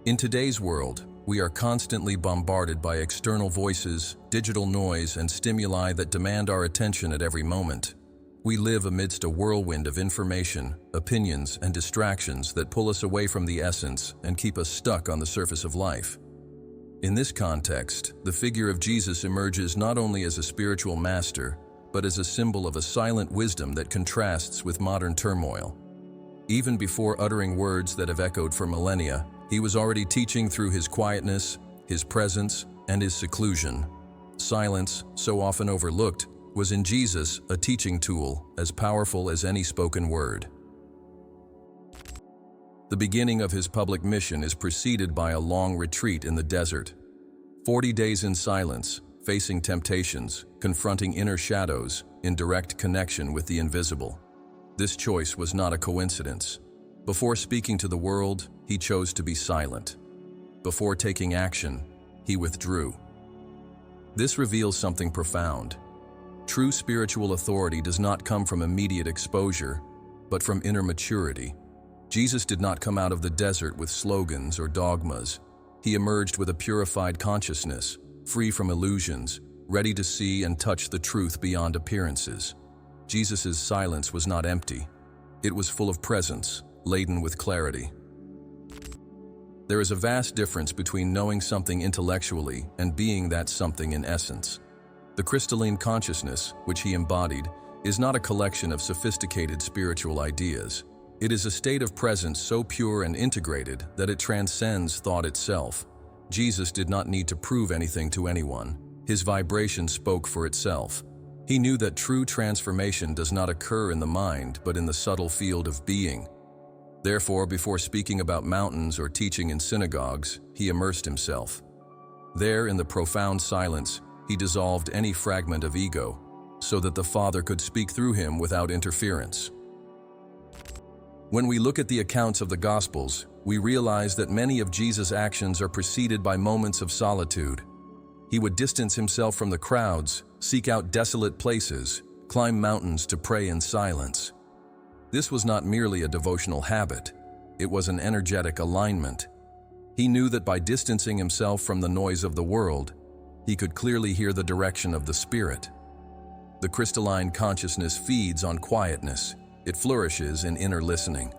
In today's world, we are constantly bombarded by external voices, digital noise, and stimuli that demand our attention at every moment. We live amidst a whirlwind of information, opinions, and distractions that pull us away from the essence and keep us stuck on the surface of life. In this context, the figure of Jesus emerges not only as a spiritual master, but as a symbol of a silent wisdom that contrasts with modern turmoil. Even before uttering words that have echoed for millennia, he was already teaching through his quietness, his presence, and his seclusion. Silence, so often overlooked, was in Jesus a teaching tool as powerful as any spoken word. The beginning of his public mission is preceded by a long retreat in the desert. 40 days in silence, facing temptations, confronting inner shadows, in direct connection with the invisible. This choice was not a coincidence. Before speaking to the world, he chose to be silent. Before taking action, he withdrew. This reveals something profound. True spiritual authority does not come from immediate exposure, but from inner maturity. Jesus did not come out of the desert with slogans or dogmas. He emerged with a purified consciousness, free from illusions, ready to see and touch the truth beyond appearances. Jesus' silence was not empty. It was full of presence, laden with clarity. There is a vast difference between knowing something intellectually and being that something in essence. The crystalline consciousness, which he embodied, is not a collection of sophisticated spiritual ideas. It is a state of presence so pure and integrated that it transcends thought itself. Jesus did not need to prove anything to anyone. His vibration spoke for itself. He knew that true transformation does not occur in the mind, but in the subtle field of being. Therefore, before speaking about mountains or teaching in synagogues, he immersed himself. There, in the profound silence, he dissolved any fragment of ego, so that the Father could speak through him without interference. When we look at the accounts of the Gospels, we realize that many of Jesus' actions are preceded by moments of solitude. He would distance himself from the crowds, seek out desolate places, climb mountains to pray in silence. This was not merely a devotional habit, it was an energetic alignment. He knew that by distancing himself from the noise of the world, he could clearly hear the direction of the Spirit. The crystalline consciousness feeds on quietness. It flourishes in inner listening.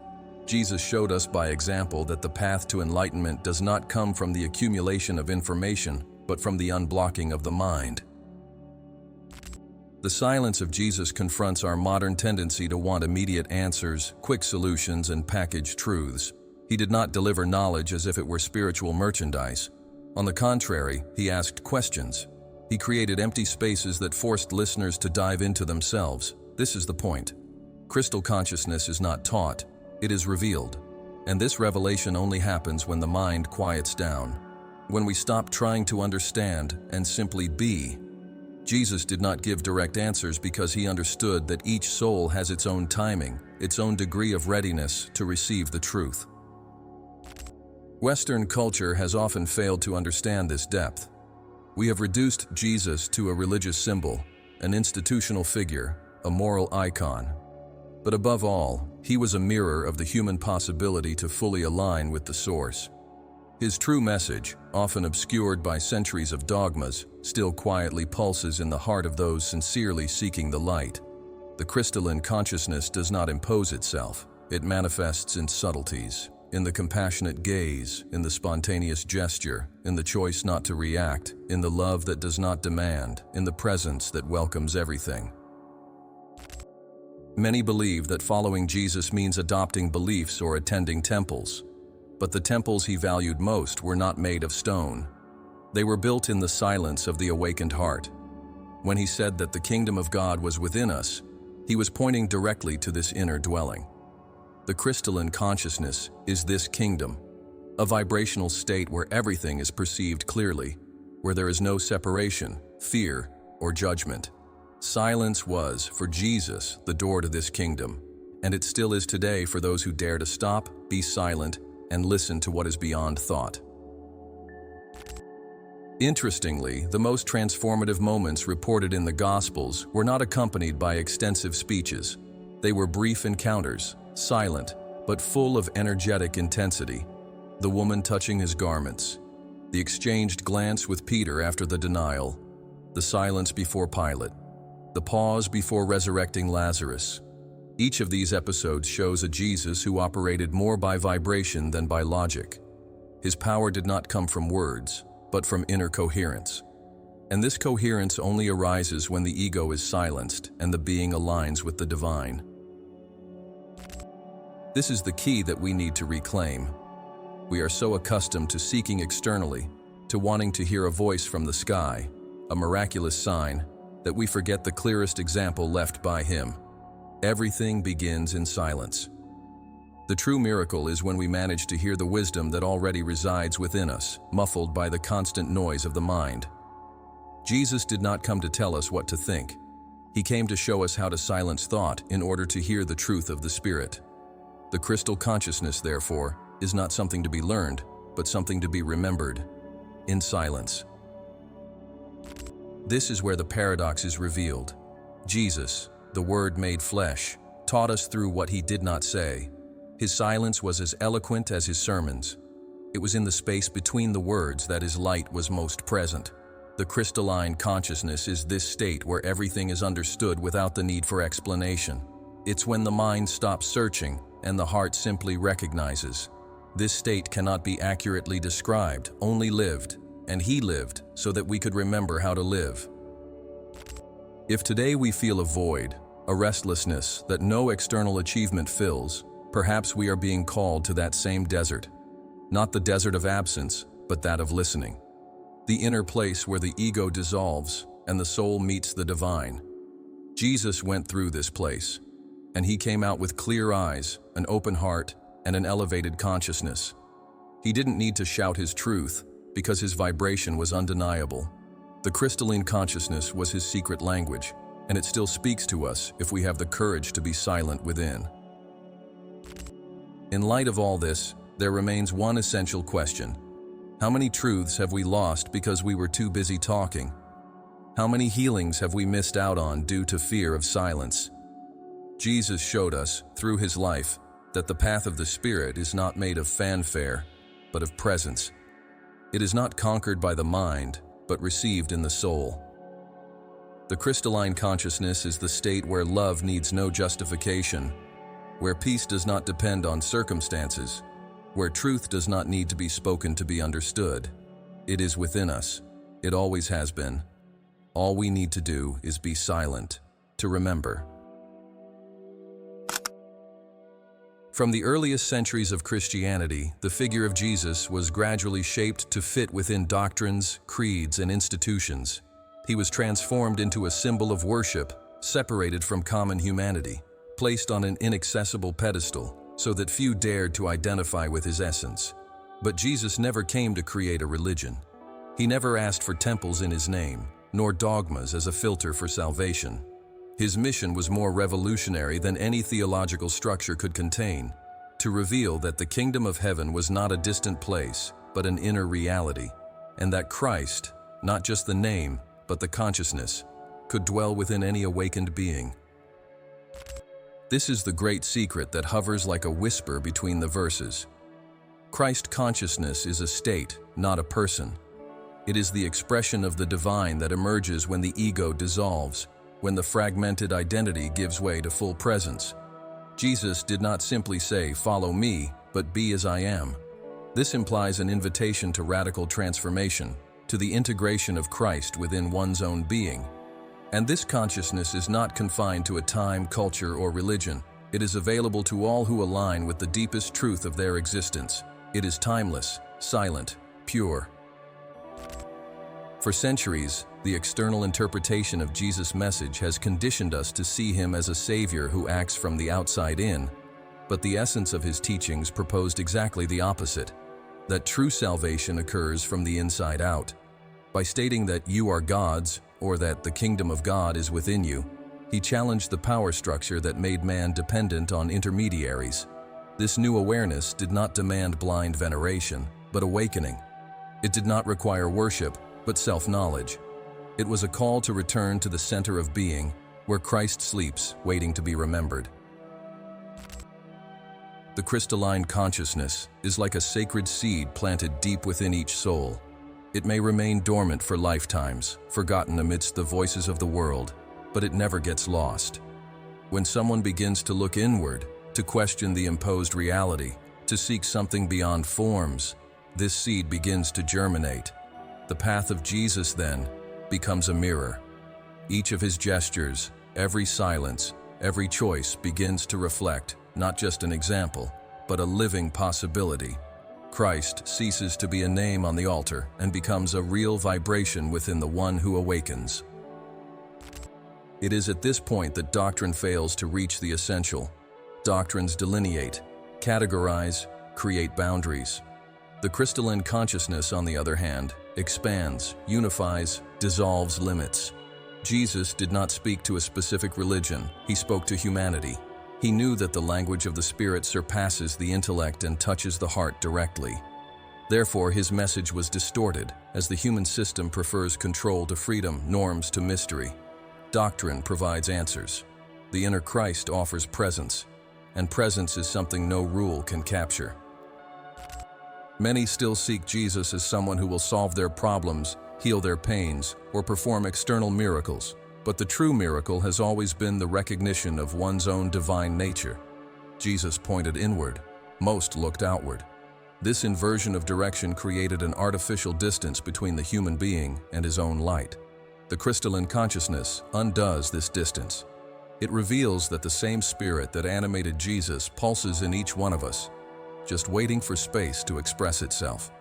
Jesus showed us by example that the path to enlightenment does not come from the accumulation of information, but from the unblocking of the mind. The silence of Jesus confronts our modern tendency to want immediate answers, quick solutions, and packaged truths. He did not deliver knowledge as if it were spiritual merchandise. On the contrary, he asked questions. He created empty spaces that forced listeners to dive into themselves. This is the point. Crystal consciousness is not taught, it is revealed. And this revelation only happens when the mind quiets down, when we stop trying to understand and simply be. Jesus did not give direct answers because he understood that each soul has its own timing, its own degree of readiness to receive the truth. Western culture has often failed to understand this depth. We have reduced Jesus to a religious symbol, an institutional figure, a moral icon. But above all, he was a mirror of the human possibility to fully align with the source. His true message, often obscured by centuries of dogmas, still quietly pulses in the heart of those sincerely seeking the light. The crystalline consciousness does not impose itself. It manifests in subtleties, in the compassionate gaze, in the spontaneous gesture, in the choice not to react, in the love that does not demand, in the presence that welcomes everything. Many believe that following Jesus means adopting beliefs or attending temples. But the temples he valued most were not made of stone. They were built in the silence of the awakened heart. When he said that the kingdom of God was within us, he was pointing directly to this inner dwelling. The crystalline consciousness is this kingdom, a vibrational state where everything is perceived clearly, where there is no separation, fear, or judgment. Silence was, for Jesus, the door to this kingdom, and it still is today for those who dare to stop, be silent, and listen to what is beyond thought. Interestingly, the most transformative moments reported in the Gospels were not accompanied by extensive speeches. They were brief encounters, silent, but full of energetic intensity. the woman touching his garments, the exchanged glance with Peter after the denial, the silence before Pilate, the pause before resurrecting Lazarus. Each of these episodes shows a Jesus who operated more by vibration than by logic. His power did not come from words, but from inner coherence. And this coherence only arises when the ego is silenced and the being aligns with the divine. This is the key that we need to reclaim. We are so accustomed to seeking externally, to wanting to hear a voice from the sky, a miraculous sign, that we forget the clearest example left by him. Everything begins in silence. The true miracle is when we manage to hear the wisdom that already resides within us, muffled by the constant noise of the mind. Jesus did not come to tell us what to think. He came to show us how to silence thought in order to hear the truth of the Spirit. The crystal consciousness, therefore, is not something to be learned, but something to be remembered, in silence. This is where the paradox is revealed. Jesus, the Word made flesh, taught us through what he did not say. His silence was as eloquent as his sermons. It was in the space between the words that his light was most present. The crystalline consciousness is this state where everything is understood without the need for explanation. It's when the mind stops searching and the heart simply recognizes. This state cannot be accurately described, only lived, and he lived so that we could remember how to live. If today we feel a void, a restlessness that no external achievement fills, perhaps we are being called to that same desert. Not the desert of absence, but that of listening. The inner place where the ego dissolves and the soul meets the divine. Jesus went through this place, and he came out with clear eyes, an open heart, and an elevated consciousness. He didn't need to shout his truth, because his vibration was undeniable. The crystalline consciousness was his secret language, and it still speaks to us if we have the courage to be silent within. In light of all this, there remains one essential question. How many truths have we lost because we were too busy talking? How many healings have we missed out on due to fear of silence? Jesus showed us, through his life, that the path of the Spirit is not made of fanfare, but of presence. It is not conquered by the mind, but received in the soul. The crystalline consciousness is the state where love needs no justification, where peace does not depend on circumstances, where truth does not need to be spoken to be understood. It is within us. It always has been. All we need to do is be silent, to remember. From the earliest centuries of Christianity, the figure of Jesus was gradually shaped to fit within doctrines, creeds, and institutions. He was transformed into a symbol of worship, separated from common humanity, placed on an inaccessible pedestal, so that few dared to identify with his essence. But Jesus never came to create a religion. He never asked for temples in his name, nor dogmas as a filter for salvation. His mission was more revolutionary than any theological structure could contain, to reveal that the kingdom of heaven was not a distant place, but an inner reality, and that Christ, not just the name, but the consciousness, could dwell within any awakened being. This is the great secret that hovers like a whisper between the verses. Christ consciousness is a state, not a person. It is the expression of the divine that emerges when the ego dissolves, when the fragmented identity gives way to full presence. Jesus did not simply say, "Follow me," but "Be as I am." This implies an invitation to radical transformation, to the integration of Christ within one's own being. And this consciousness is not confined to a time, culture, or religion. It is available to all who align with the deepest truth of their existence. It is timeless, silent, pure. For centuries, the external interpretation of Jesus' message has conditioned us to see him as a savior who acts from the outside in, but the essence of his teachings proposed exactly the opposite, that true salvation occurs from the inside out. By stating that you are God's, or that the kingdom of God is within you, he challenged the power structure that made man dependent on intermediaries. This new awareness did not demand blind veneration, but awakening. It did not require worship, but self-knowledge. It was a call to return to the center of being, where Christ sleeps, waiting to be remembered. The crystalline consciousness is like a sacred seed planted deep within each soul. It may remain dormant for lifetimes, forgotten amidst the voices of the world, but it never gets lost. When someone begins to look inward, to question the imposed reality, to seek something beyond forms, this seed begins to germinate. The path of Jesus, then, becomes a mirror. Each of his gestures, every silence, every choice begins to reflect not just an example, but a living possibility. Christ ceases to be a name on the altar and becomes a real vibration within the one who awakens. It is at this point that doctrine fails to reach the essential. Doctrines delineate, categorize, create boundaries. The crystalline consciousness, on the other hand, expands, unifies, dissolves limits. Jesus did not speak to a specific religion, he spoke to humanity. He knew that the language of the Spirit surpasses the intellect and touches the heart directly. Therefore, his message was distorted, as the human system prefers control to freedom, norms to mystery. Doctrine provides answers. The inner Christ offers presence, and presence is something no rule can capture. Many still seek Jesus as someone who will solve their problems, heal their pains, or perform external miracles. But the true miracle has always been the recognition of one's own divine nature. Jesus pointed inward, most looked outward. This inversion of direction created an artificial distance between the human being and his own light. The crystalline consciousness undoes this distance. It reveals that the same spirit that animated Jesus pulses in each one of us, just waiting for space to express itself.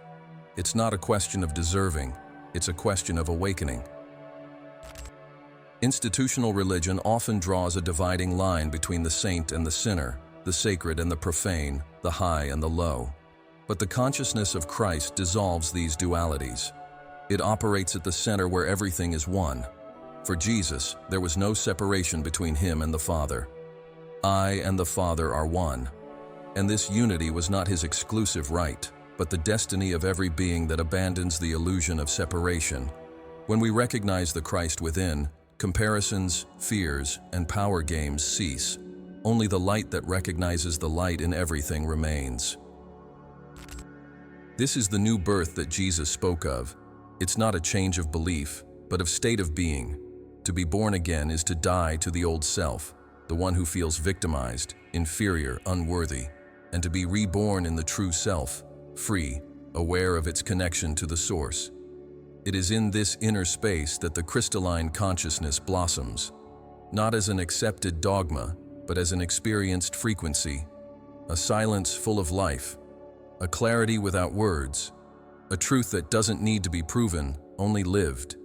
It's not a question of deserving, it's a question of awakening. Institutional religion often draws a dividing line between the saint and the sinner, the sacred and the profane, the high and the low. But the consciousness of Christ dissolves these dualities. It operates at the center where everything is one. For Jesus, there was no separation between him and the Father. I and the Father are one. And this unity was not his exclusive right, but the destiny of every being that abandons the illusion of separation. When we recognize the Christ within, comparisons, fears, and power games cease. Only the light that recognizes the light in everything remains. This is the new birth that Jesus spoke of. It's not a change of belief, but of state of being. To be born again is to die to the old self, the one who feels victimized, inferior, unworthy, and to be reborn in the true self, free, aware of its connection to the source. It is in this inner space that the crystalline consciousness blossoms, not as an accepted dogma, but as an experienced frequency, a silence full of life, a clarity without words, a truth that doesn't need to be proven, only lived.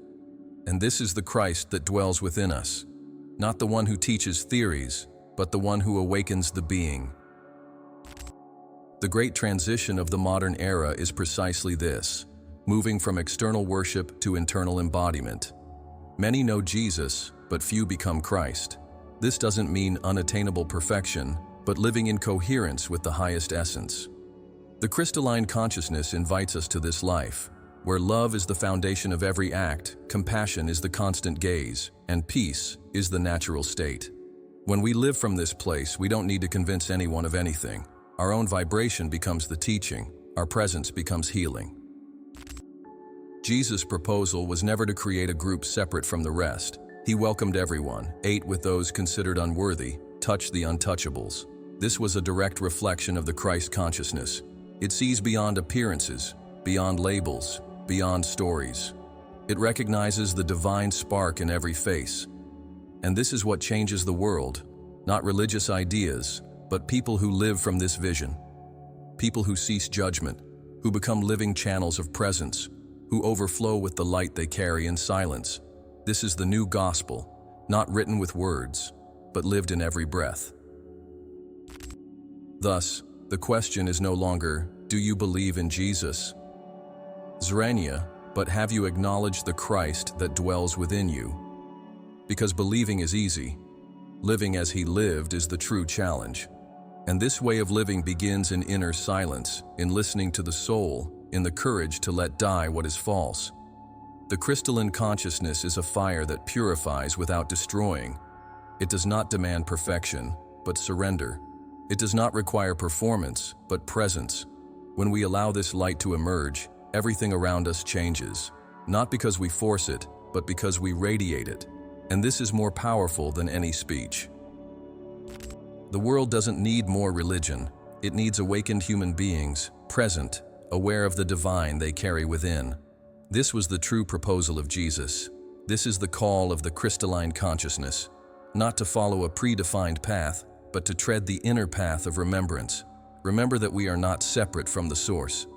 And this is the Christ that dwells within us, not the one who teaches theories, but the one who awakens the being. The great transition of the modern era is precisely this, moving from external worship to internal embodiment. Many know Jesus, but few become Christ. This doesn't mean unattainable perfection, but living in coherence with the highest essence. The crystalline consciousness invites us to this life, where love is the foundation of every act, compassion is the constant gaze, and peace is the natural state. When we live from this place, we don't need to convince anyone of anything. Our own vibration becomes the teaching, our presence becomes healing. Jesus' proposal was never to create a group separate from the rest. He welcomed everyone, ate with those considered unworthy, touched the untouchables. This was a direct reflection of the Christ consciousness. It sees beyond appearances, beyond labels, beyond stories. It recognizes the divine spark in every face. And this is what changes the world, not religious ideas, but people who live from this vision. People who cease judgment, who become living channels of presence, who overflow with the light they carry in silence. This is the new gospel, not written with words, but lived in every breath. Thus, the question is no longer, do you believe in Jesus? Zrania, but have you acknowledged the Christ that dwells within you? Because believing is easy. Living as he lived is the true challenge. And this way of living begins in inner silence, in listening to the soul, in the courage to let die what is false. The crystalline consciousness is a fire that purifies without destroying. It does not demand perfection, but surrender. It does not require performance, but presence. When we allow this light to emerge, everything around us changes. Not because we force it, but because we radiate it. And this is more powerful than any speech. The world doesn't need more religion. It needs awakened human beings, present, aware of the divine they carry within. This was the true proposal of Jesus. This is the call of the crystalline consciousness. Not to follow a predefined path, but to tread the inner path of remembrance. Remember that we are not separate from the source.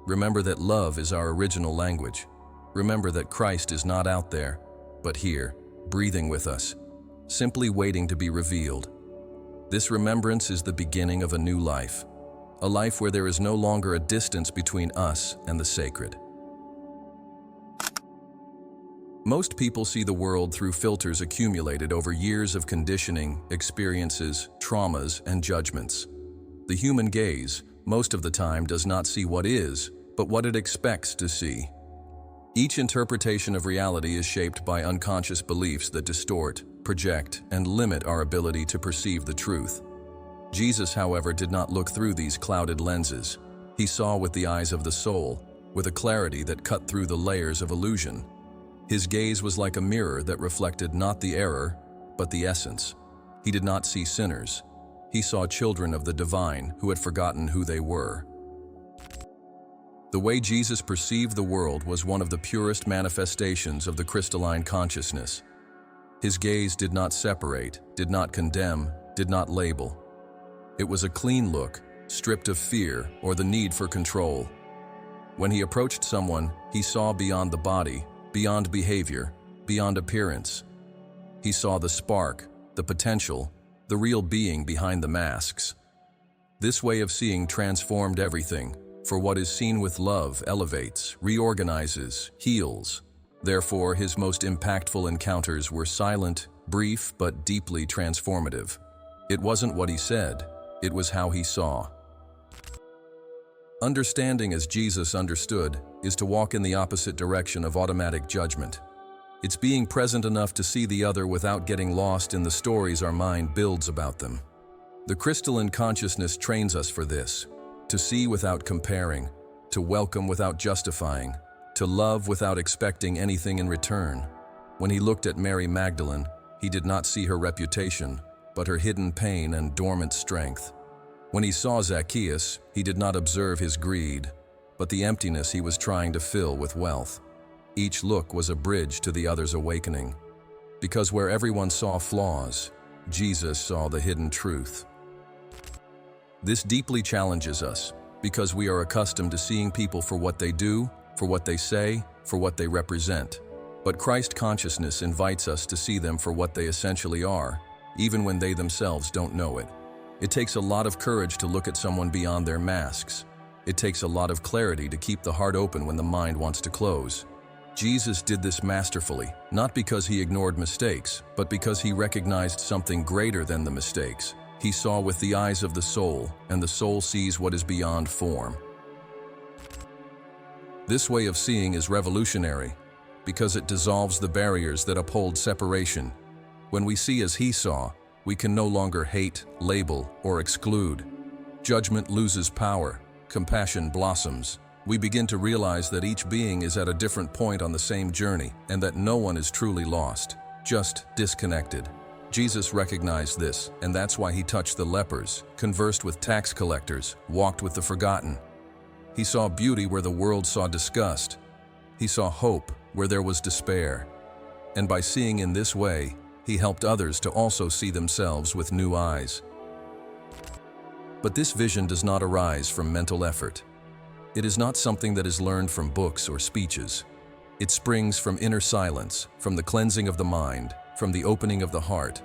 Remember that love is our original language. Remember that Christ is not out there, but here, breathing with us, simply waiting to be revealed. This remembrance is the beginning of a new life, a life where there is no longer a distance between us and the sacred. Most people see the world through filters accumulated over years of conditioning, experiences, traumas, and judgments. The human gaze, most of the time, does not see what is, but what it expects to see. Each interpretation of reality is shaped by unconscious beliefs that distort, project, and limit our ability to perceive the truth. Jesus, however, did not look through these clouded lenses. He saw with the eyes of the soul, with a clarity that cut through the layers of illusion. His gaze was like a mirror that reflected not the error, but the essence. He did not see sinners. He saw children of the divine who had forgotten who they were. The way Jesus perceived the world was one of the purest manifestations of the crystalline consciousness. His gaze did not separate, did not condemn, did not label. It was a clean look, stripped of fear or the need for control. When he approached someone, he saw beyond the body, beyond behavior, beyond appearance. He saw the spark, the potential, the real being behind the masks. This way of seeing transformed everything, for what is seen with love elevates, reorganizes, heals. Therefore, his most impactful encounters were silent, brief, but deeply transformative. It wasn't what he said, it was how he saw. Understanding as Jesus understood is to walk in the opposite direction of automatic judgment. It's being present enough to see the other without getting lost in the stories our mind builds about them. The crystalline consciousness trains us for this, to see without comparing, to welcome without justifying, to love without expecting anything in return. When he looked at Mary Magdalene, he did not see her reputation, but her hidden pain and dormant strength. When he saw Zacchaeus, he did not observe his greed, but the emptiness he was trying to fill with wealth. Each look was a bridge to the other's awakening. Because where everyone saw flaws, Jesus saw the hidden truth. This deeply challenges us, because we are accustomed to seeing people for what they do, for what they say, for what they represent. But Christ consciousness invites us to see them for what they essentially are, even when they themselves don't know it. It takes a lot of courage to look at someone beyond their masks. It takes a lot of clarity to keep the heart open when the mind wants to close. Jesus did this masterfully, not because he ignored mistakes, but because he recognized something greater than the mistakes. He saw with the eyes of the soul, and the soul sees what is beyond form. This way of seeing is revolutionary, because it dissolves the barriers that uphold separation. When we see as he saw, we can no longer hate, label, or exclude. Judgment loses power, compassion blossoms. We begin to realize that each being is at a different point on the same journey, and that no one is truly lost, just disconnected. Jesus recognized this, and that's why he touched the lepers, conversed with tax collectors, walked with the forgotten. He saw beauty where the world saw disgust. He saw hope where there was despair. And by seeing in this way, he helped others to also see themselves with new eyes. But this vision does not arise from mental effort. It is not something that is learned from books or speeches. It springs from inner silence, from the cleansing of the mind, from the opening of the heart.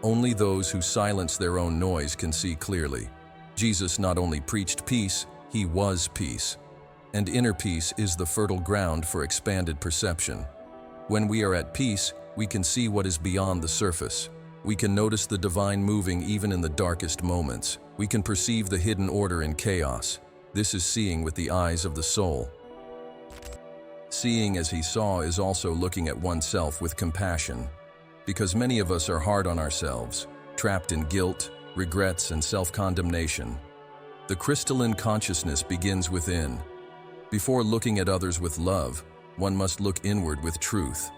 Only those who silence their own noise can see clearly. Jesus not only preached peace, he was peace. And inner peace is the fertile ground for expanded perception. When we are at peace, we can see what is beyond the surface. We can notice the divine moving even in the darkest moments. We can perceive the hidden order in chaos. This is seeing with the eyes of the soul. Seeing as he saw is also looking at oneself with compassion. Because many of us are hard on ourselves, trapped in guilt, regrets, and self-condemnation. The crystalline consciousness begins within. Before looking at others with love, one must look inward with truth.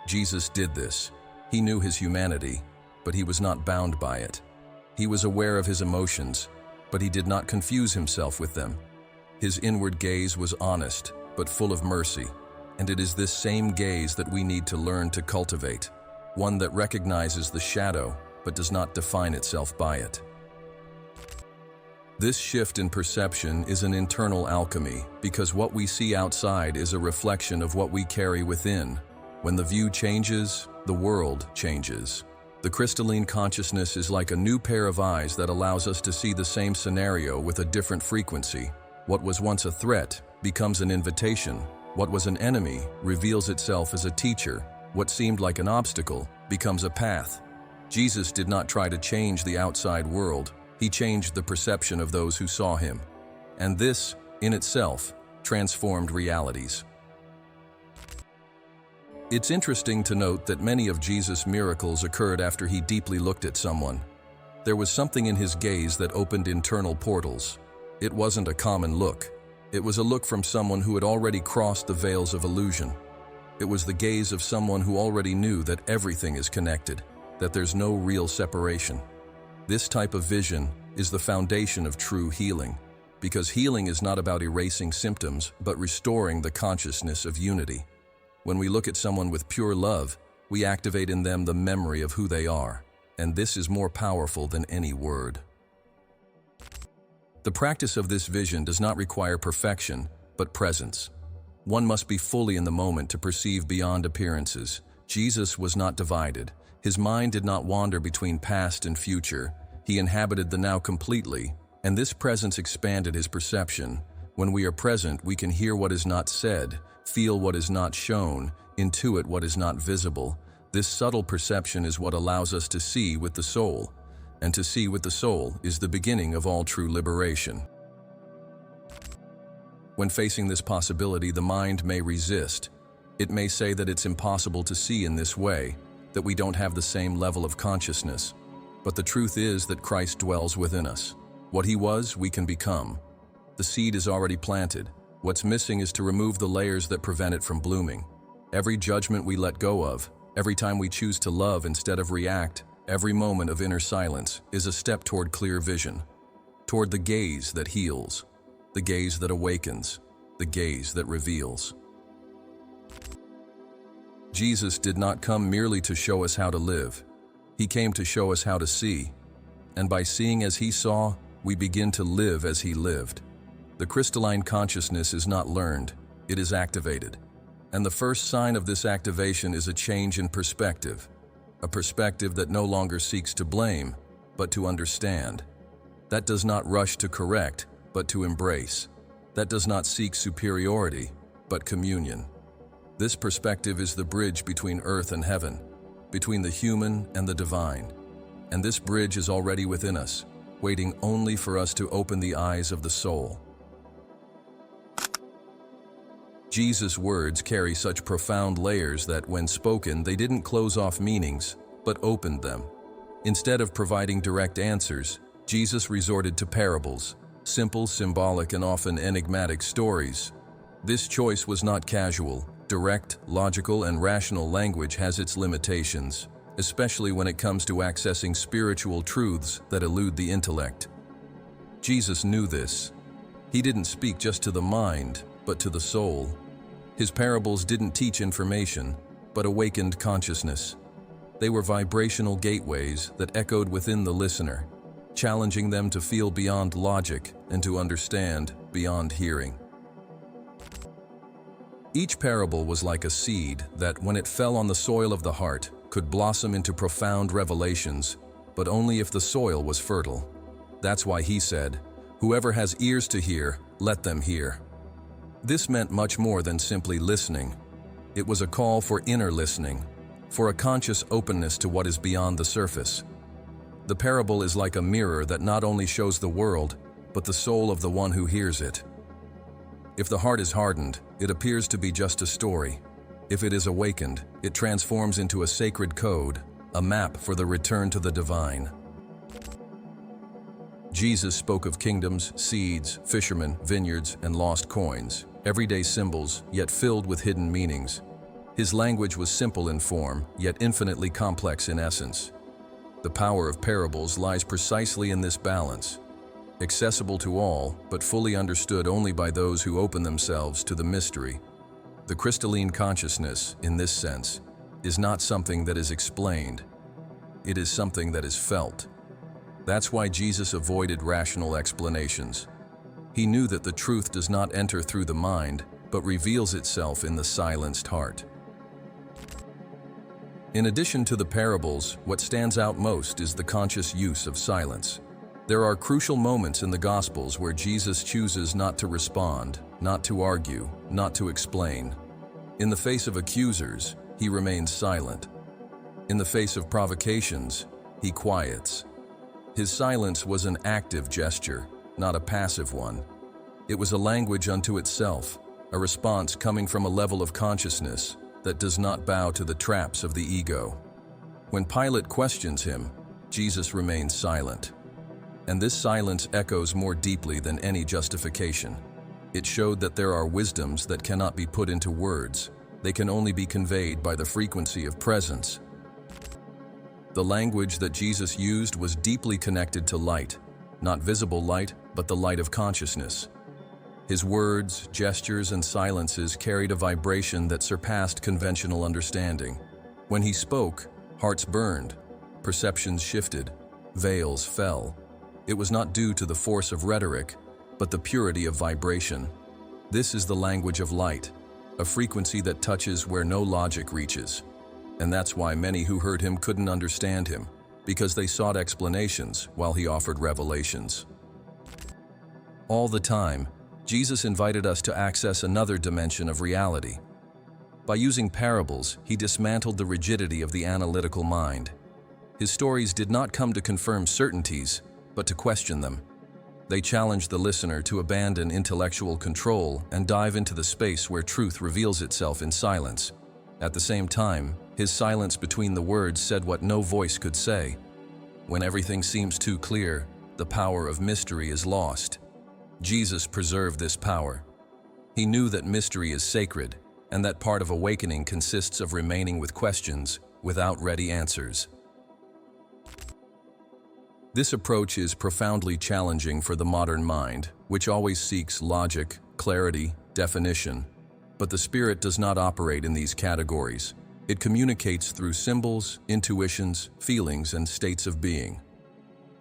Jesus did this. He knew his humanity, but he was not bound by it. He was aware of his emotions, but he did not confuse himself with them. His inward gaze was honest, but full of mercy, and it is this same gaze that we need to learn to cultivate, one that recognizes the shadow, but does not define itself by it. This shift in perception is an internal alchemy, because what we see outside is a reflection of what we carry within. When the view changes, the world changes. The crystalline consciousness is like a new pair of eyes that allows us to see the same scenario with a different frequency. What was once a threat becomes an invitation. What was an enemy reveals itself as a teacher. What seemed like an obstacle becomes a path. Jesus did not try to change the outside world. He changed the perception of those who saw him. And this, in itself, transformed realities. It's interesting to note that many of Jesus' miracles occurred after he deeply looked at someone. There was something in his gaze that opened internal portals. It wasn't a common look. It was a look from someone who had already crossed the veils of illusion. It was the gaze of someone who already knew that everything is connected, that there's no real separation. This type of vision is the foundation of true healing, because healing is not about erasing symptoms, but restoring the consciousness of unity. When we look at someone with pure love, we activate in them the memory of who they are, and this is more powerful than any word. The practice of this vision does not require perfection, but presence. One must be fully in the moment to perceive beyond appearances. Jesus was not divided. His mind did not wander between past and future. He inhabited the now completely, and this presence expanded his perception. When we are present, we can hear what is not said, feel what is not shown, intuit what is not visible. This subtle perception is what allows us to see with the soul, and to see with the soul is the beginning of all true liberation. When facing this possibility, the mind may resist. It may say that it's impossible to see in this way, that we don't have the same level of consciousness. But the truth is that Christ dwells within us. What he was, we can become. The seed is already planted. What's missing is to remove the layers that prevent it from blooming. Every judgment we let go of, every time we choose to love instead of react, every moment of inner silence is a step toward clear vision, toward the gaze that heals, the gaze that awakens, the gaze that reveals. Jesus did not come merely to show us how to live. He came to show us how to see. And by seeing as he saw, we begin to live as he lived. The crystalline consciousness is not learned, it is activated. And the first sign of this activation is a change in perspective. A perspective that no longer seeks to blame, but to understand. That does not rush to correct, but to embrace. That does not seek superiority, but communion. This perspective is the bridge between earth and heaven, between the human and the divine. And this bridge is already within us, waiting only for us to open the eyes of the soul. Jesus' words carry such profound layers that when spoken, they didn't close off meanings, but opened them. Instead of providing direct answers, Jesus resorted to parables, simple, symbolic, and often enigmatic stories. This choice was not casual. Direct, logical, and rational language has its limitations, especially when it comes to accessing spiritual truths that elude the intellect. Jesus knew this. He didn't speak just to the mind, but to the soul. His parables didn't teach information, but awakened consciousness. They were vibrational gateways that echoed within the listener, challenging them to feel beyond logic and to understand beyond hearing. Each parable was like a seed that, when it fell on the soil of the heart, could blossom into profound revelations, but only if the soil was fertile. That's why he said, "Whoever has ears to hear, let them hear." This meant much more than simply listening. It was a call for inner listening, for a conscious openness to what is beyond the surface. The parable is like a mirror that not only shows the world, but the soul of the one who hears it. If the heart is hardened, it appears to be just a story. If it is awakened, it transforms into a sacred code, a map for the return to the divine. Jesus spoke of kingdoms, seeds, fishermen, vineyards, and lost coins, everyday symbols, yet filled with hidden meanings. His language was simple in form, yet infinitely complex in essence. The power of parables lies precisely in this balance, accessible to all, but fully understood only by those who open themselves to the mystery. The crystalline consciousness, in this sense, is not something that is explained. It is something that is felt. That's why Jesus avoided rational explanations. He knew that the truth does not enter through the mind, but reveals itself in the silenced heart. In addition to the parables, what stands out most is the conscious use of silence. There are crucial moments in the Gospels where Jesus chooses not to respond, not to argue, not to explain. In the face of accusers, he remains silent. In the face of provocations, he quiets. His silence was an active gesture, not a passive one. It was a language unto itself, a response coming from a level of consciousness that does not bow to the traps of the ego. When Pilate questions him, Jesus remains silent. And this silence echoes more deeply than any justification. It showed that there are wisdoms that cannot be put into words. They can only be conveyed by the frequency of presence. The language that Jesus used was deeply connected to light, not visible light, but the light of consciousness. His words, gestures, and silences carried a vibration that surpassed conventional understanding. When he spoke, hearts burned, perceptions shifted, veils fell. It was not due to the force of rhetoric, but the purity of vibration. This is the language of light, a frequency that touches where no logic reaches. And that's why many who heard him couldn't understand him, because they sought explanations while he offered revelations. All the time, Jesus invited us to access another dimension of reality. By using parables, he dismantled the rigidity of the analytical mind. His stories did not come to confirm certainties, but to question them. They challenged the listener to abandon intellectual control and dive into the space where truth reveals itself in silence. At the same time, his silence between the words said what no voice could say. When everything seems too clear, the power of mystery is lost. Jesus preserved this power. He knew that mystery is sacred, and that part of awakening consists of remaining with questions without ready answers. This approach is profoundly challenging for the modern mind, which always seeks logic, clarity, definition. But the spirit does not operate in these categories. It communicates through symbols, intuitions, feelings, and states of being.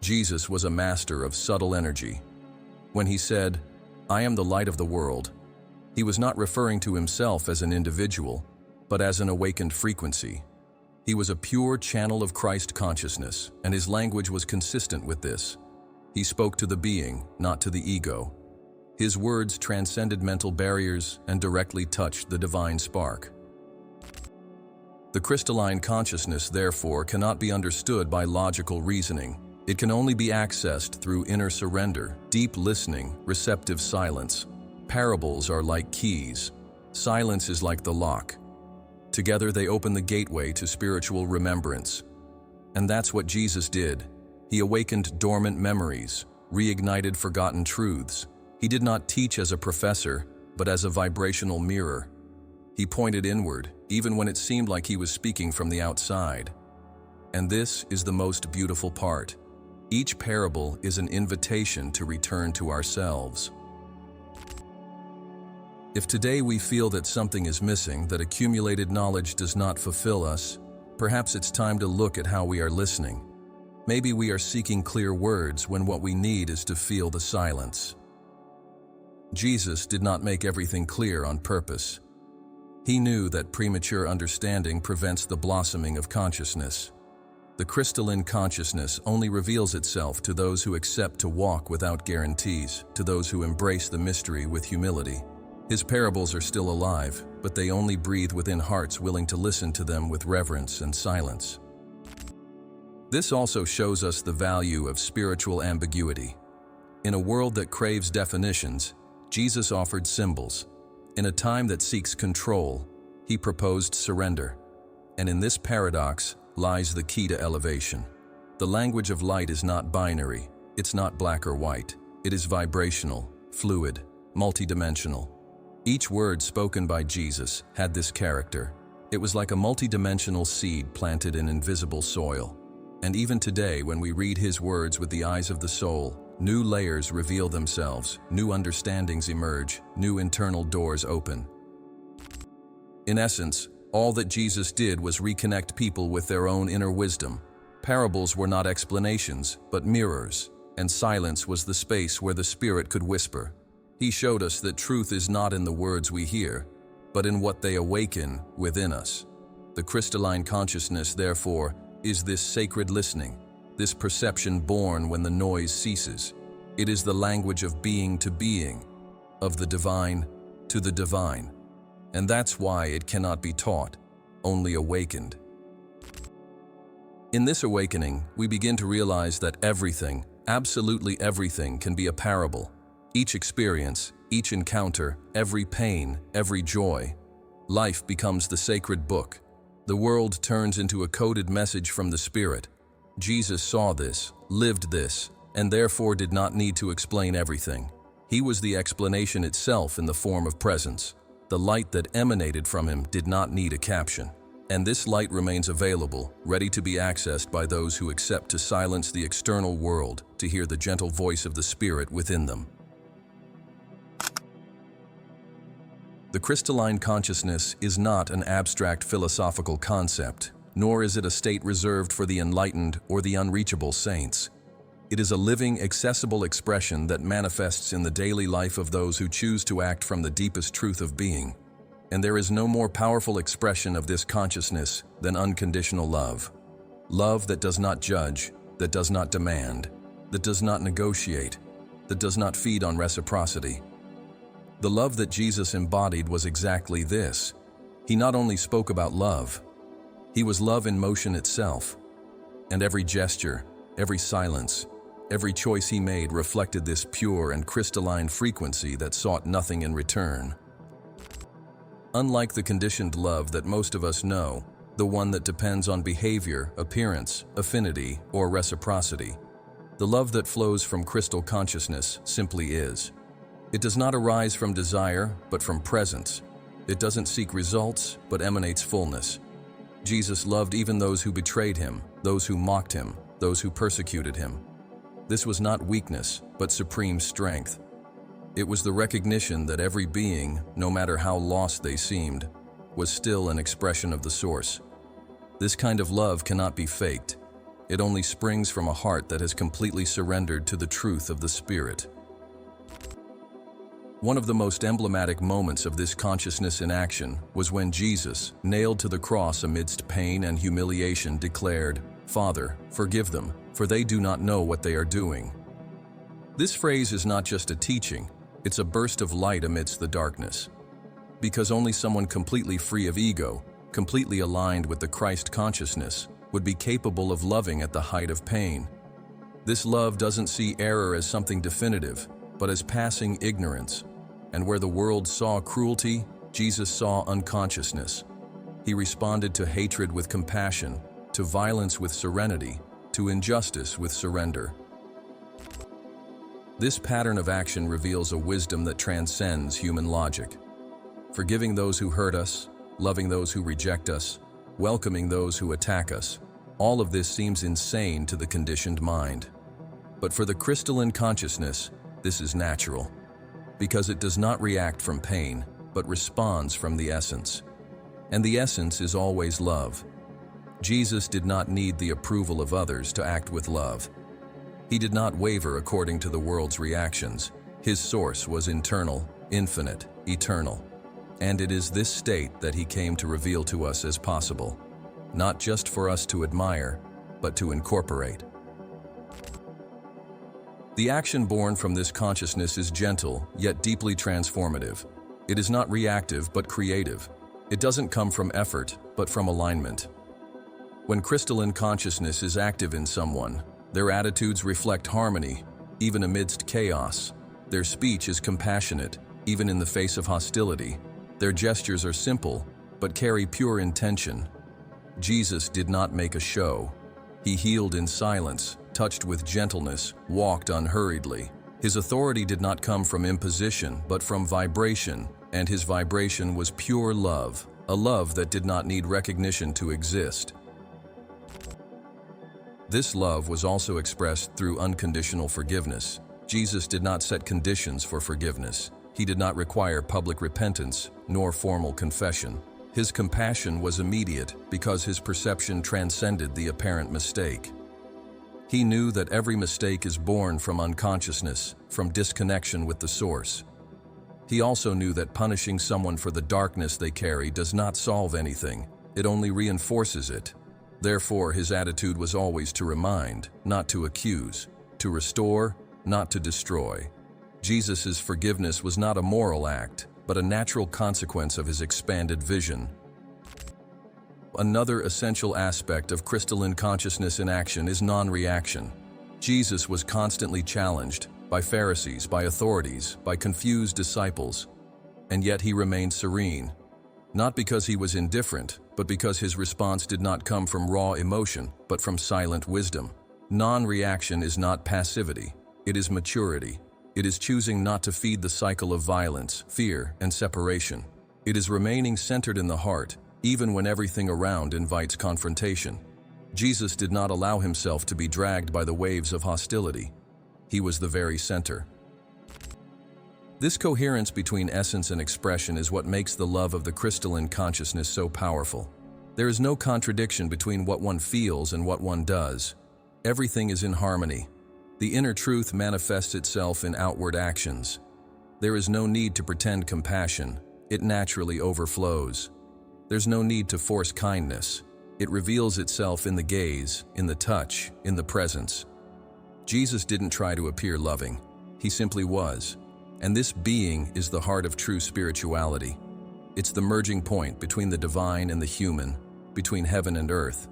Jesus was a master of subtle energy. When he said, "I am the light of the world," he was not referring to himself as an individual, but as an awakened frequency. He was a pure channel of Christ consciousness, and his language was consistent with this. He spoke to the being, not to the ego. His words transcended mental barriers and directly touched the divine spark. The crystalline consciousness, therefore, cannot be understood by logical reasoning. It can only be accessed through inner surrender, deep listening, receptive silence. Parables are like keys. Silence is like the lock. Together they open the gateway to spiritual remembrance. And that's what Jesus did. He awakened dormant memories, reignited forgotten truths. He did not teach as a professor, but as a vibrational mirror. He pointed inward, even when it seemed like he was speaking from the outside. And this is the most beautiful part. Each parable is an invitation to return to ourselves. If today we feel that something is missing, that accumulated knowledge does not fulfill us, perhaps it's time to look at how we are listening. Maybe we are seeking clear words when what we need is to feel the silence. Jesus did not make everything clear on purpose. He knew that premature understanding prevents the blossoming of consciousness. The crystalline consciousness only reveals itself to those who accept to walk without guarantees, to those who embrace the mystery with humility. His parables are still alive, but they only breathe within hearts willing to listen to them with reverence and silence. This also shows us the value of spiritual ambiguity. In a world that craves definitions, Jesus offered symbols. In a time that seeks control, he proposed surrender. And in this paradox lies the key to elevation. The language of light is not binary. It's not black or white. It is vibrational, fluid, multidimensional. Each word spoken by Jesus had this character. It was like a multidimensional seed planted in invisible soil. And even today, when we read his words with the eyes of the soul, new layers reveal themselves, new understandings emerge, new internal doors open. In essence, all that Jesus did was reconnect people with their own inner wisdom. Parables were not explanations, but mirrors, and silence was the space where the Spirit could whisper. He showed us that truth is not in the words we hear, but in what they awaken within us. The crystalline consciousness, therefore, is this sacred listening, this perception born when the noise ceases. It is the language of being to being, of the divine to the divine. And that's why it cannot be taught, only awakened. In this awakening, we begin to realize that everything, absolutely everything, can be a parable. Each experience, each encounter, every pain, every joy. Life becomes the sacred book. The world turns into a coded message from the Spirit. Jesus saw this, lived this, and therefore did not need to explain everything. He was the explanation itself in the form of presence. The light that emanated from him did not need a caption. And this light remains available, ready to be accessed by those who accept to silence the external world to hear the gentle voice of the Spirit within them. The crystalline consciousness is not an abstract philosophical concept, nor is it a state reserved for the enlightened or the unreachable saints. It is a living, accessible expression that manifests in the daily life of those who choose to act from the deepest truth of being. And there is no more powerful expression of this consciousness than unconditional love. Love that does not judge, that does not demand, that does not negotiate, that does not feed on reciprocity. The love that Jesus embodied was exactly this. He not only spoke about love, he was love in motion itself. And every gesture, every silence, every choice he made reflected this pure and crystalline frequency that sought nothing in return. Unlike the conditioned love that most of us know, the one that depends on behavior, appearance, affinity, or reciprocity, the love that flows from crystal consciousness simply is. It does not arise from desire, but from presence. It doesn't seek results, but emanates fullness. Jesus loved even those who betrayed him, those who mocked him, those who persecuted him. This was not weakness, but supreme strength. It was the recognition that every being, no matter how lost they seemed, was still an expression of the source. This kind of love cannot be faked. It only springs from a heart that has completely surrendered to the truth of the Spirit. One of the most emblematic moments of this consciousness in action was when Jesus, nailed to the cross amidst pain and humiliation, declared, "Father, forgive them, for they do not know what they are doing." This phrase is not just a teaching, it's a burst of light amidst the darkness. Because only someone completely free of ego, completely aligned with the Christ consciousness, would be capable of loving at the height of pain. This love doesn't see error as something definitive, but as passing ignorance. And where the world saw cruelty, Jesus saw unconsciousness. He responded to hatred with compassion, to violence with serenity, to injustice with surrender. This pattern of action reveals a wisdom that transcends human logic. Forgiving those who hurt us, loving those who reject us, welcoming those who attack us, all of this seems insane to the conditioned mind. But for the crystalline consciousness, this is natural, because it does not react from pain, but responds from the essence. And the essence is always love. Jesus did not need the approval of others to act with love. He did not waver according to the world's reactions. His source was internal, infinite, eternal. And it is this state that he came to reveal to us as possible, not just for us to admire, but to incorporate. The action born from this consciousness is gentle, yet deeply transformative. It is not reactive, but creative. It doesn't come from effort, but from alignment. When crystalline consciousness is active in someone, their attitudes reflect harmony, even amidst chaos. Their speech is compassionate, even in the face of hostility. Their gestures are simple, but carry pure intention. Jesus did not make a show. He healed in silence, touched with gentleness, walked unhurriedly. His authority did not come from imposition, but from vibration, and his vibration was pure love, a love that did not need recognition to exist. This love was also expressed through unconditional forgiveness. Jesus did not set conditions for forgiveness. He did not require public repentance, nor formal confession. His compassion was immediate because his perception transcended the apparent mistake. He knew that every mistake is born from unconsciousness, from disconnection with the source. He also knew that punishing someone for the darkness they carry does not solve anything, it only reinforces it. Therefore, his attitude was always to remind, not to accuse, to restore, not to destroy. Jesus' forgiveness was not a moral act, but a natural consequence of his expanded vision. Another essential aspect of crystalline consciousness in action is non-reaction. Jesus was constantly challenged by Pharisees, by authorities, by confused disciples, and yet he remained serene. Not because he was indifferent, but because his response did not come from raw emotion, but from silent wisdom. Non-reaction is not passivity, it is maturity. It is choosing not to feed the cycle of violence, fear, and separation. It is remaining centered in the heart, even when everything around invites confrontation. Jesus did not allow himself to be dragged by the waves of hostility. He was the very center. This coherence between essence and expression is what makes the love of the crystalline consciousness so powerful. There is no contradiction between what one feels and what one does. Everything is in harmony. The inner truth manifests itself in outward actions. There is no need to pretend compassion. It naturally overflows. There's no need to force kindness. It reveals itself in the gaze, in the touch, in the presence. Jesus didn't try to appear loving. He simply was. And this being is the heart of true spirituality. It's the merging point between the divine and the human, between heaven and earth.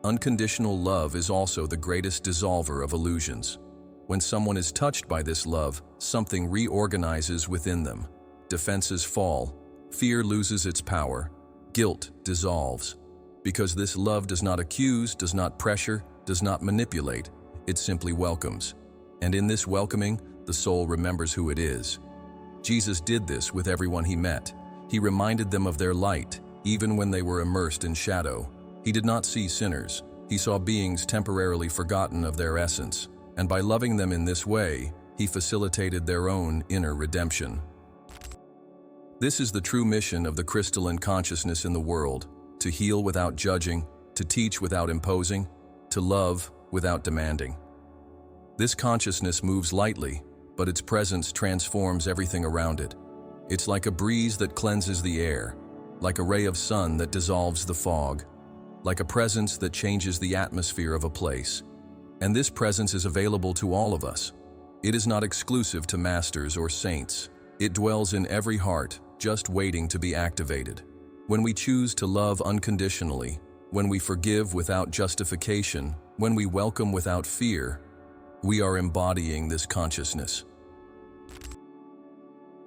Unconditional love is also the greatest dissolver of illusions. When someone is touched by this love, something reorganizes within them. Defenses fall, fear loses its power, guilt dissolves. Because this love does not accuse, does not pressure, does not manipulate, it simply welcomes. And in this welcoming, the soul remembers who it is. Jesus did this with everyone he met. He reminded them of their light, even when they were immersed in shadow. He did not see sinners. He saw beings temporarily forgotten of their essence, and by loving them in this way, he facilitated their own inner redemption. This is the true mission of the crystalline consciousness in the world: to heal without judging, to teach without imposing, to love without demanding. This consciousness moves lightly, but its presence transforms everything around it. It's like a breeze that cleanses the air, like a ray of sun that dissolves the fog, like a presence that changes the atmosphere of a place. And this presence is available to all of us. It is not exclusive to masters or saints. It dwells in every heart, just waiting to be activated. When we choose to love unconditionally, when we forgive without justification, when we welcome without fear, we are embodying this consciousness.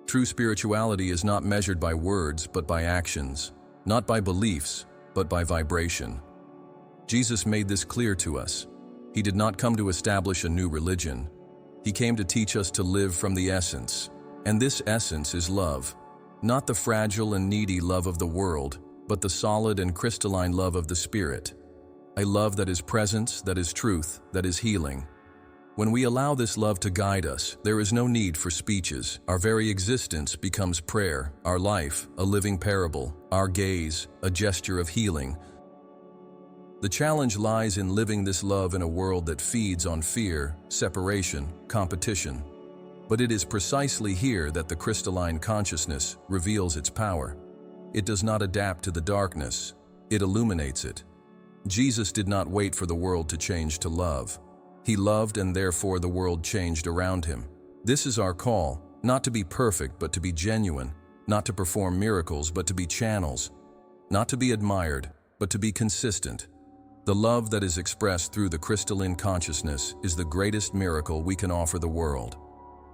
True spirituality is not measured by words, but by actions, not by beliefs, but by vibration. Jesus made this clear to us. He did not come to establish a new religion. He came to teach us to live from the essence. And this essence is love. Not the fragile and needy love of the world, but the solid and crystalline love of the Spirit. A love that is presence, that is truth, that is healing. When we allow this love to guide us, there is no need for speeches. Our very existence becomes prayer, our life a living parable, our gaze a gesture of healing. The challenge lies in living this love in a world that feeds on fear, separation, competition. But it is precisely here that the crystalline consciousness reveals its power. It does not adapt to the darkness, it illuminates it. Jesus did not wait for the world to change to love. He loved, and therefore the world changed around him. This is our call, not to be perfect but to be genuine, not to perform miracles but to be channels, not to be admired but to be consistent. The love that is expressed through the crystalline consciousness is the greatest miracle we can offer the world.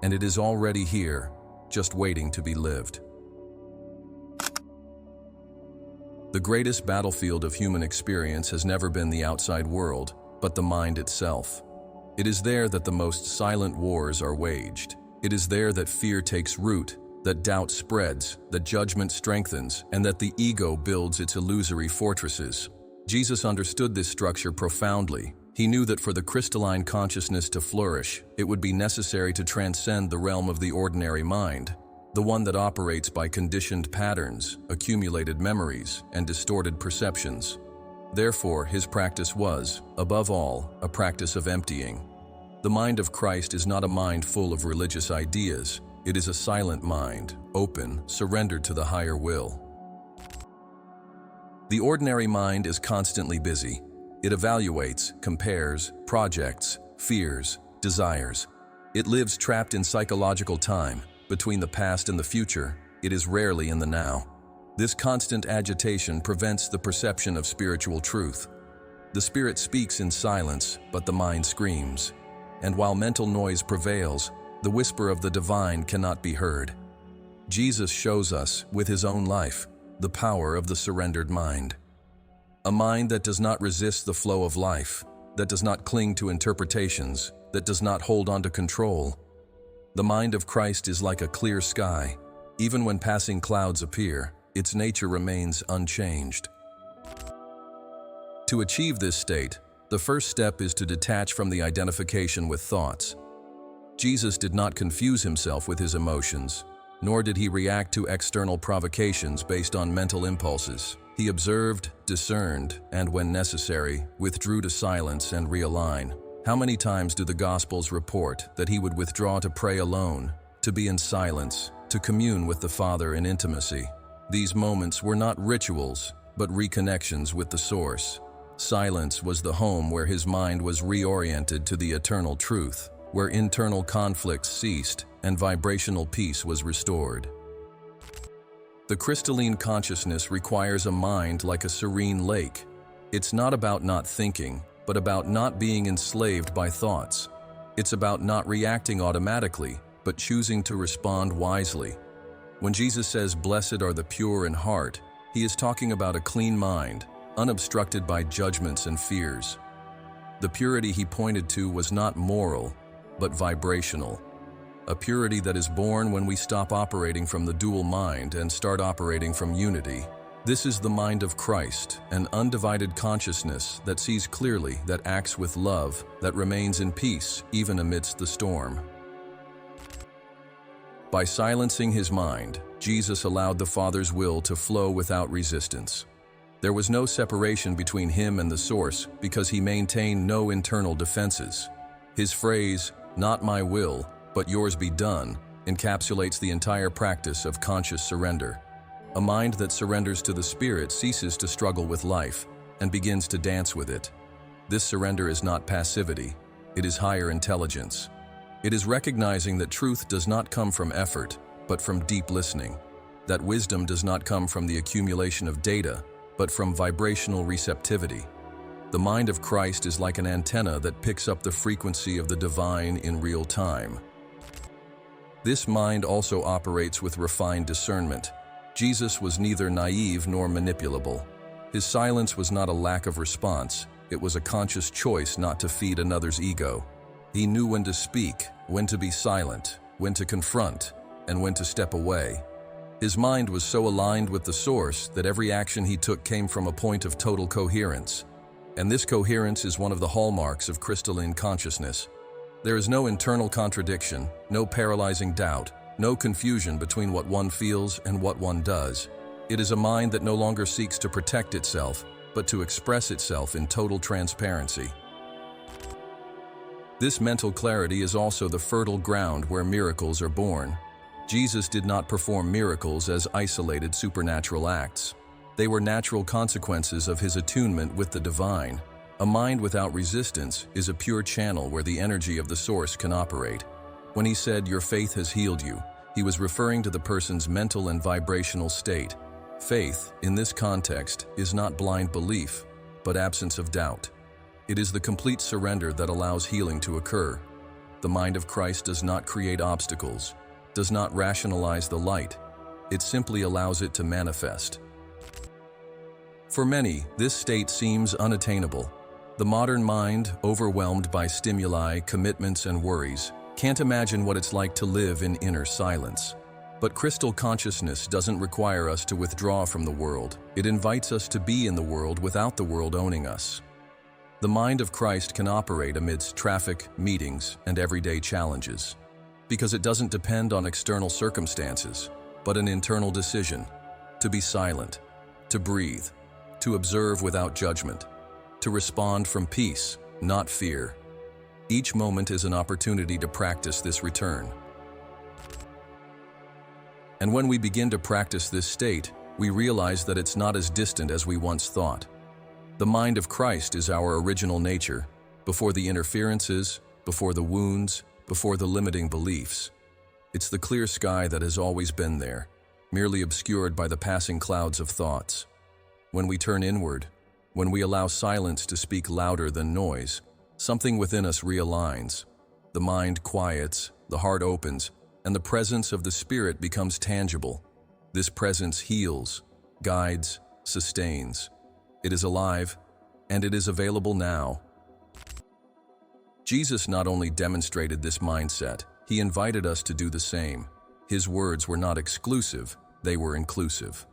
And it is already here, just waiting to be lived. The greatest battlefield of human experience has never been the outside world, but the mind itself. It is there that the most silent wars are waged. It is there that fear takes root, that doubt spreads, that judgment strengthens, and that the ego builds its illusory fortresses. Jesus understood this structure profoundly. He knew that for the crystalline consciousness to flourish, it would be necessary to transcend the realm of the ordinary mind, the one that operates by conditioned patterns, accumulated memories, and distorted perceptions. Therefore, his practice was, above all, a practice of emptying. The mind of Christ is not a mind full of religious ideas. It is a silent mind, open, surrendered to the higher will. The ordinary mind is constantly busy. It evaluates, compares, projects, fears, desires. It lives trapped in psychological time. Between the past and the future, it is rarely in the now. This constant agitation prevents the perception of spiritual truth. The spirit speaks in silence, but the mind screams. And while mental noise prevails, the whisper of the divine cannot be heard. Jesus shows us, with his own life, the power of the surrendered mind. A mind that does not resist the flow of life, that does not cling to interpretations, that does not hold on to control. The mind of Christ is like a clear sky. Even when passing clouds appear, its nature remains unchanged. To achieve this state, the first step is to detach from the identification with thoughts. Jesus did not confuse himself with his emotions, nor did he react to external provocations based on mental impulses. He observed, discerned, and when necessary, withdrew to silence and realign. How many times do the Gospels report that he would withdraw to pray alone, to be in silence, to commune with the Father in intimacy? These moments were not rituals, but reconnections with the Source. Silence was the home where his mind was reoriented to the eternal truth, where internal conflicts ceased and vibrational peace was restored. The crystalline consciousness requires a mind like a serene lake. It's not about not thinking, but about not being enslaved by thoughts. It's about not reacting automatically, but choosing to respond wisely. When Jesus says, "Blessed are the pure in heart," he is talking about a clean mind, unobstructed by judgments and fears. The purity he pointed to was not moral, but vibrational. A purity that is born when we stop operating from the dual mind and start operating from unity. This is the mind of Christ, an undivided consciousness that sees clearly, that acts with love, that remains in peace even amidst the storm. By silencing his mind, Jesus allowed the Father's will to flow without resistance. There was no separation between him and the Source because he maintained no internal defenses. His phrase, "Not my will, but yours be done," encapsulates the entire practice of conscious surrender. A mind that surrenders to the Spirit ceases to struggle with life and begins to dance with it. This surrender is not passivity, it is higher intelligence. It is recognizing that truth does not come from effort, but from deep listening. That wisdom does not come from the accumulation of data, but from vibrational receptivity. The mind of Christ is like an antenna that picks up the frequency of the divine in real time. This mind also operates with refined discernment. Jesus was neither naive nor manipulable. His silence was not a lack of response, it was a conscious choice not to feed another's ego. He knew when to speak, when to be silent, when to confront, and when to step away. His mind was so aligned with the Source that every action he took came from a point of total coherence. And this coherence is one of the hallmarks of crystalline consciousness. There is no internal contradiction, no paralyzing doubt, no confusion between what one feels and what one does. It is a mind that no longer seeks to protect itself, but to express itself in total transparency. This mental clarity is also the fertile ground where miracles are born. Jesus did not perform miracles as isolated supernatural acts. They were natural consequences of his attunement with the divine. A mind without resistance is a pure channel where the energy of the Source can operate. When he said, "Your faith has healed you," he was referring to the person's mental and vibrational state. Faith, in this context, is not blind belief, but absence of doubt. It is the complete surrender that allows healing to occur. The mind of Christ does not create obstacles, does not rationalize the light. It simply allows it to manifest. For many, this state seems unattainable. The modern mind, overwhelmed by stimuli, commitments, and worries, can't imagine what it's like to live in inner silence. But crystal consciousness doesn't require us to withdraw from the world. It invites us to be in the world without the world owning us. The mind of Christ can operate amidst traffic, meetings, and everyday challenges, because it doesn't depend on external circumstances, but an internal decision to be silent, to breathe, to observe without judgment, to respond from peace, not fear. Each moment is an opportunity to practice this return. And when we begin to practice this state, we realize that it's not as distant as we once thought. The mind of Christ is our original nature, before the interferences, before the wounds, before the limiting beliefs. It's the clear sky that has always been there, merely obscured by the passing clouds of thoughts. When we turn inward, when we allow silence to speak louder than noise, something within us realigns. The mind quiets, the heart opens, and the presence of the Spirit becomes tangible. This presence heals, guides, sustains. It is alive, and it is available now. Jesus not only demonstrated this mindset, he invited us to do the same. His words were not exclusive, they were inclusive.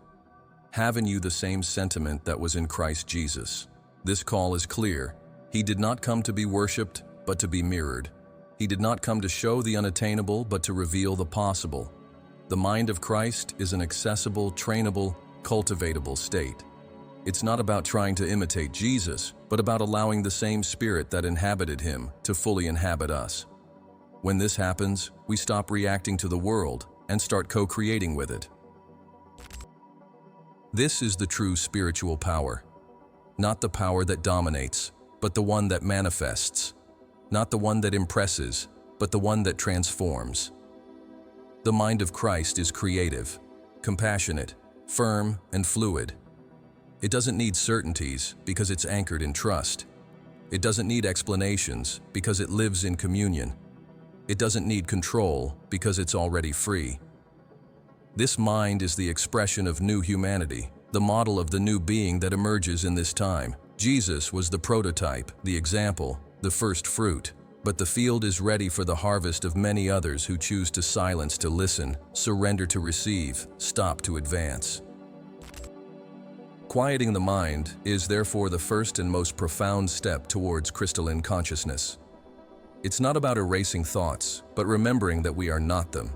Have in you the same sentiment that was in Christ Jesus. This call is clear. He did not come to be worshipped, but to be mirrored. He did not come to show the unattainable, but to reveal the possible. The mind of Christ is an accessible, trainable, cultivatable state. It's not about trying to imitate Jesus, but about allowing the same Spirit that inhabited him to fully inhabit us. When this happens, we stop reacting to the world and start co-creating with it. This is the true spiritual power. Not the power that dominates, but the one that manifests. Not the one that impresses, but the one that transforms. The mind of Christ is creative, compassionate, firm, and fluid. It doesn't need certainties because it's anchored in trust. It doesn't need explanations because it lives in communion. It doesn't need control because it's already free. This mind is the expression of new humanity, the model of the new being that emerges in this time. Jesus was the prototype, the example, the first fruit. But the field is ready for the harvest of many others who choose to silence to listen, surrender to receive, stop to advance. Quieting the mind is therefore the first and most profound step towards crystalline consciousness. It's not about erasing thoughts, but remembering that we are not them.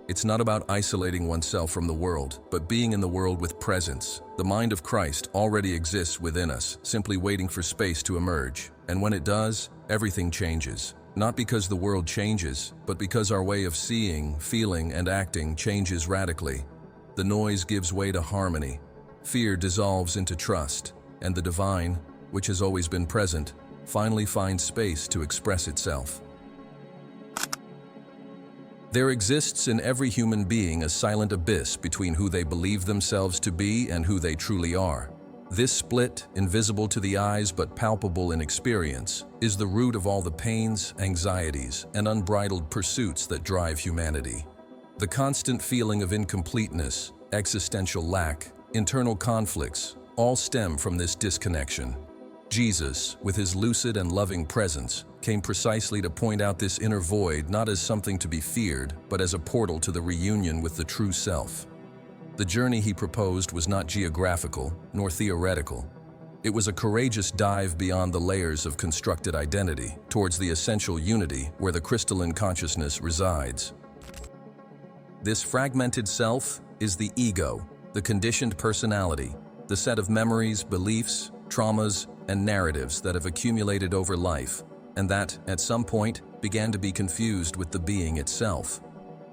It's not about isolating oneself from the world, but being in the world with presence. The mind of Christ already exists within us, simply waiting for space to emerge. And when it does, everything changes. Not because the world changes, but because our way of seeing, feeling, and acting changes radically. The noise gives way to harmony. Fear dissolves into trust, and the divine, which has always been present, finally finds space to express itself. There exists in every human being a silent abyss between who they believe themselves to be and who they truly are. This split, invisible to the eyes but palpable in experience, is the root of all the pains, anxieties, and unbridled pursuits that drive humanity. The constant feeling of incompleteness, existential lack, internal conflicts, all stem from this disconnection. Jesus, with his lucid and loving presence, came precisely to point out this inner void not as something to be feared, but as a portal to the reunion with the true self. The journey he proposed was not geographical, nor theoretical. It was a courageous dive beyond the layers of constructed identity, towards the essential unity where the crystalline consciousness resides. This fragmented self is the ego, the conditioned personality, the set of memories, beliefs, traumas, and narratives that have accumulated over life, and that, at some point, began to be confused with the being itself.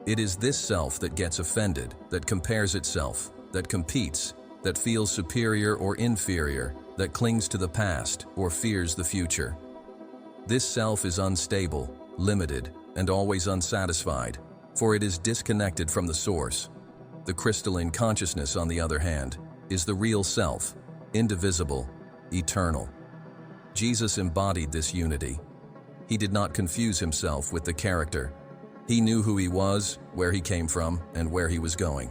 It is this self that gets offended, that compares itself, that competes, that feels superior or inferior, that clings to the past or fears the future. This self is unstable, limited, and always unsatisfied, for it is disconnected from the source. The crystalline consciousness, on the other hand, is the real self, indivisible, eternal. Jesus embodied this unity. He did not confuse himself with the character. He knew who he was, where he came from, and where he was going.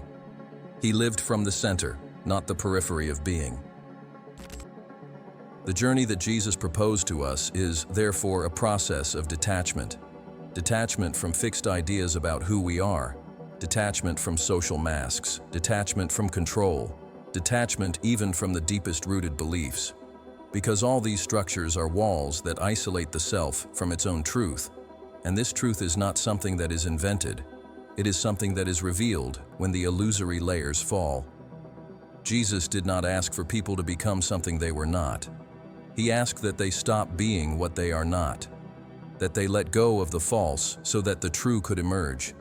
He lived from the center, not the periphery of being. The journey that Jesus proposed to us is, therefore, a process of detachment. Detachment from fixed ideas about who we are, detachment from social masks, detachment from control, detachment even from the deepest rooted beliefs. Because all these structures are walls that isolate the self from its own truth, and this truth is not something that is invented. It is something that is revealed when the illusory layers fall. Jesus did not ask for people to become something they were not. He asked that they stop being what they are not, that they let go of the false so that the true could emerge.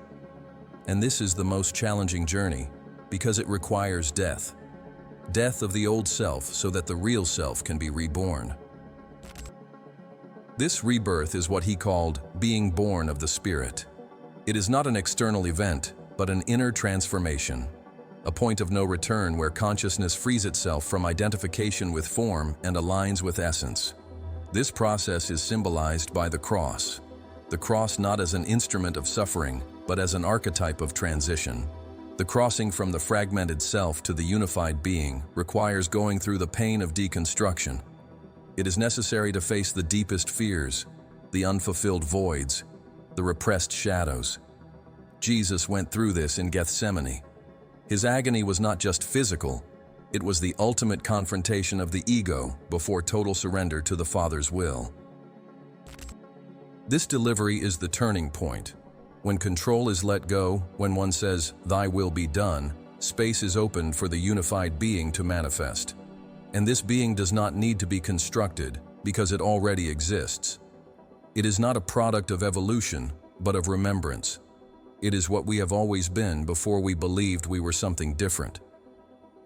And this is the most challenging journey because it requires death. Death of the old self so that the real self can be reborn. This rebirth is what he called being born of the Spirit. It is not an external event, but an inner transformation, a point of no return where consciousness frees itself from identification with form and aligns with essence. This process is symbolized by the cross not as an instrument of suffering, but as an archetype of transition. The crossing from the fragmented self to the unified being requires going through the pain of deconstruction. It is necessary to face the deepest fears, the unfulfilled voids, the repressed shadows. Jesus went through this in Gethsemane. His agony was not just physical, it was the ultimate confrontation of the ego before total surrender to the Father's will. This delivery is the turning point. When control is let go, when one says, "Thy will be done," space is opened for the unified being to manifest. And this being does not need to be constructed because it already exists. It is not a product of evolution, but of remembrance. It is what we have always been before we believed we were something different.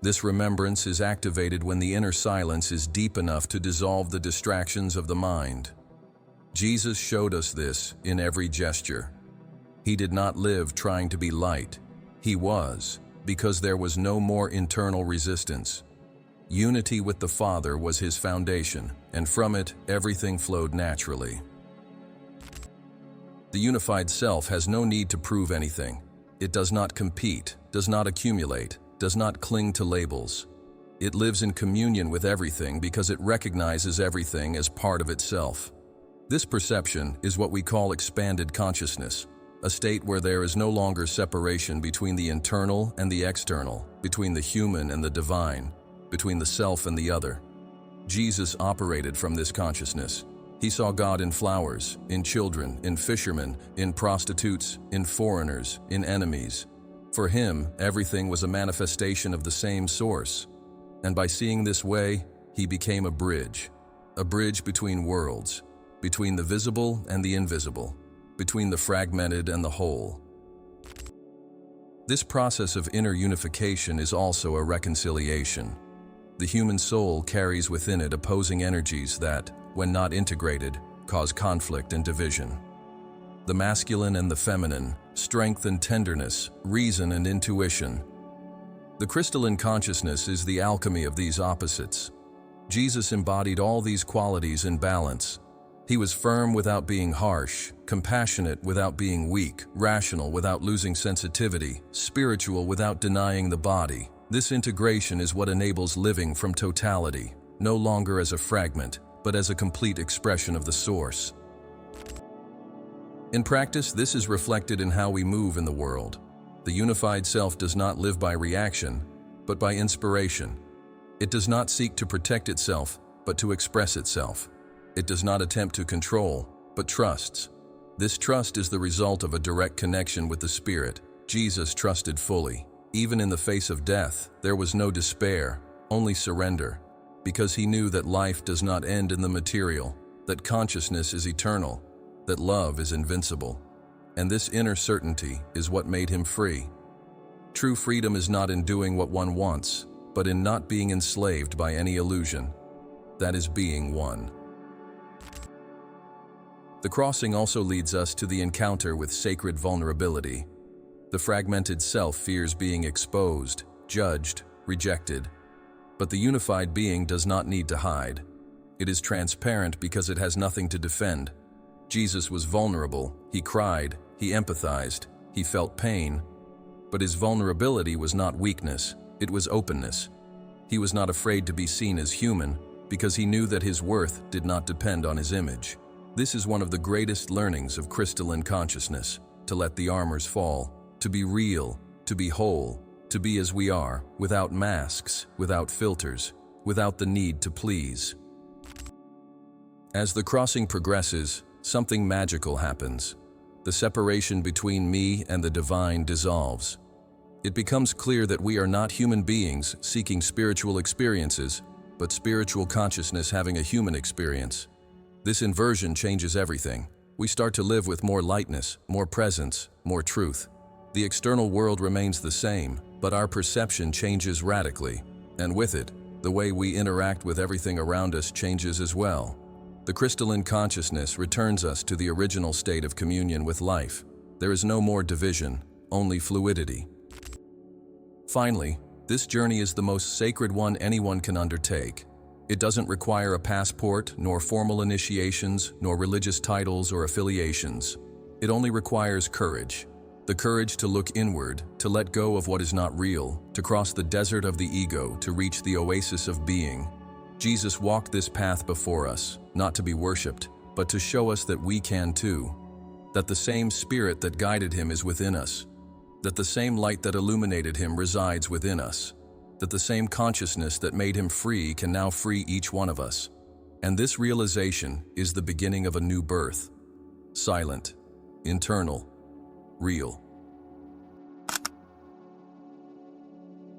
This remembrance is activated when the inner silence is deep enough to dissolve the distractions of the mind. Jesus showed us this in every gesture. He did not live trying to be light. He was, because there was no more internal resistance. Unity with the Father was his foundation, and from it, everything flowed naturally. The unified self has no need to prove anything. It does not compete, does not accumulate, does not cling to labels. It lives in communion with everything because it recognizes everything as part of itself. This perception is what we call expanded consciousness, a state where there is no longer separation between the internal and the external, between the human and the divine, between the self and the other. Jesus operated from this consciousness. He saw God in flowers, in children, in fishermen, in prostitutes, in foreigners, in enemies. For him, everything was a manifestation of the same source. And by seeing this way, he became a bridge between worlds, between the visible and the invisible, between the fragmented and the whole. This process of inner unification is also a reconciliation. The human soul carries within it opposing energies that, when not integrated, cause conflict and division. The masculine and the feminine, strength and tenderness, reason and intuition. The crystalline consciousness is the alchemy of these opposites. Jesus embodied all these qualities in balance. He was firm without being harsh, compassionate without being weak, rational without losing sensitivity, spiritual without denying the body. This integration is what enables living from totality, no longer as a fragment, but as a complete expression of the source. In practice, this is reflected in how we move in the world. The unified self does not live by reaction, but by inspiration. It does not seek to protect itself, but to express itself. It does not attempt to control, but trusts. This trust is the result of a direct connection with the Spirit. Jesus trusted fully. Even in the face of death, there was no despair, only surrender, because he knew that life does not end in the material, that consciousness is eternal, that love is invincible. And this inner certainty is what made him free. True freedom is not in doing what one wants, but in not being enslaved by any illusion. That is being one. The crossing also leads us to the encounter with sacred vulnerability. The fragmented self fears being exposed, judged, rejected. But the unified being does not need to hide. It is transparent because it has nothing to defend. Jesus was vulnerable, he cried, he empathized, he felt pain. But his vulnerability was not weakness, it was openness. He was not afraid to be seen as human, because he knew that his worth did not depend on his image. This is one of the greatest learnings of crystalline consciousness, to let the armors fall, to be real, to be whole, to be as we are, without masks, without filters, without the need to please. As the crossing progresses, something magical happens. The separation between me and the divine dissolves. It becomes clear that we are not human beings seeking spiritual experiences, but spiritual consciousness having a human experience. This inversion changes everything. We start to live with more lightness, more presence, more truth. The external world remains the same, but our perception changes radically, and with it, the way we interact with everything around us changes as well. The crystalline consciousness returns us to the original state of communion with life. There is no more division, only fluidity. Finally, this journey is the most sacred one anyone can undertake. It doesn't require a passport, nor formal initiations, nor religious titles or affiliations. It only requires courage. The courage to look inward, to let go of what is not real, to cross the desert of the ego, to reach the oasis of being. Jesus walked this path before us, not to be worshipped, but to show us that we can too. That the same spirit that guided him is within us. That the same light that illuminated him resides within us. That the same consciousness that made him free can now free each one of us. And this realization is the beginning of a new birth. Silent, internal, real.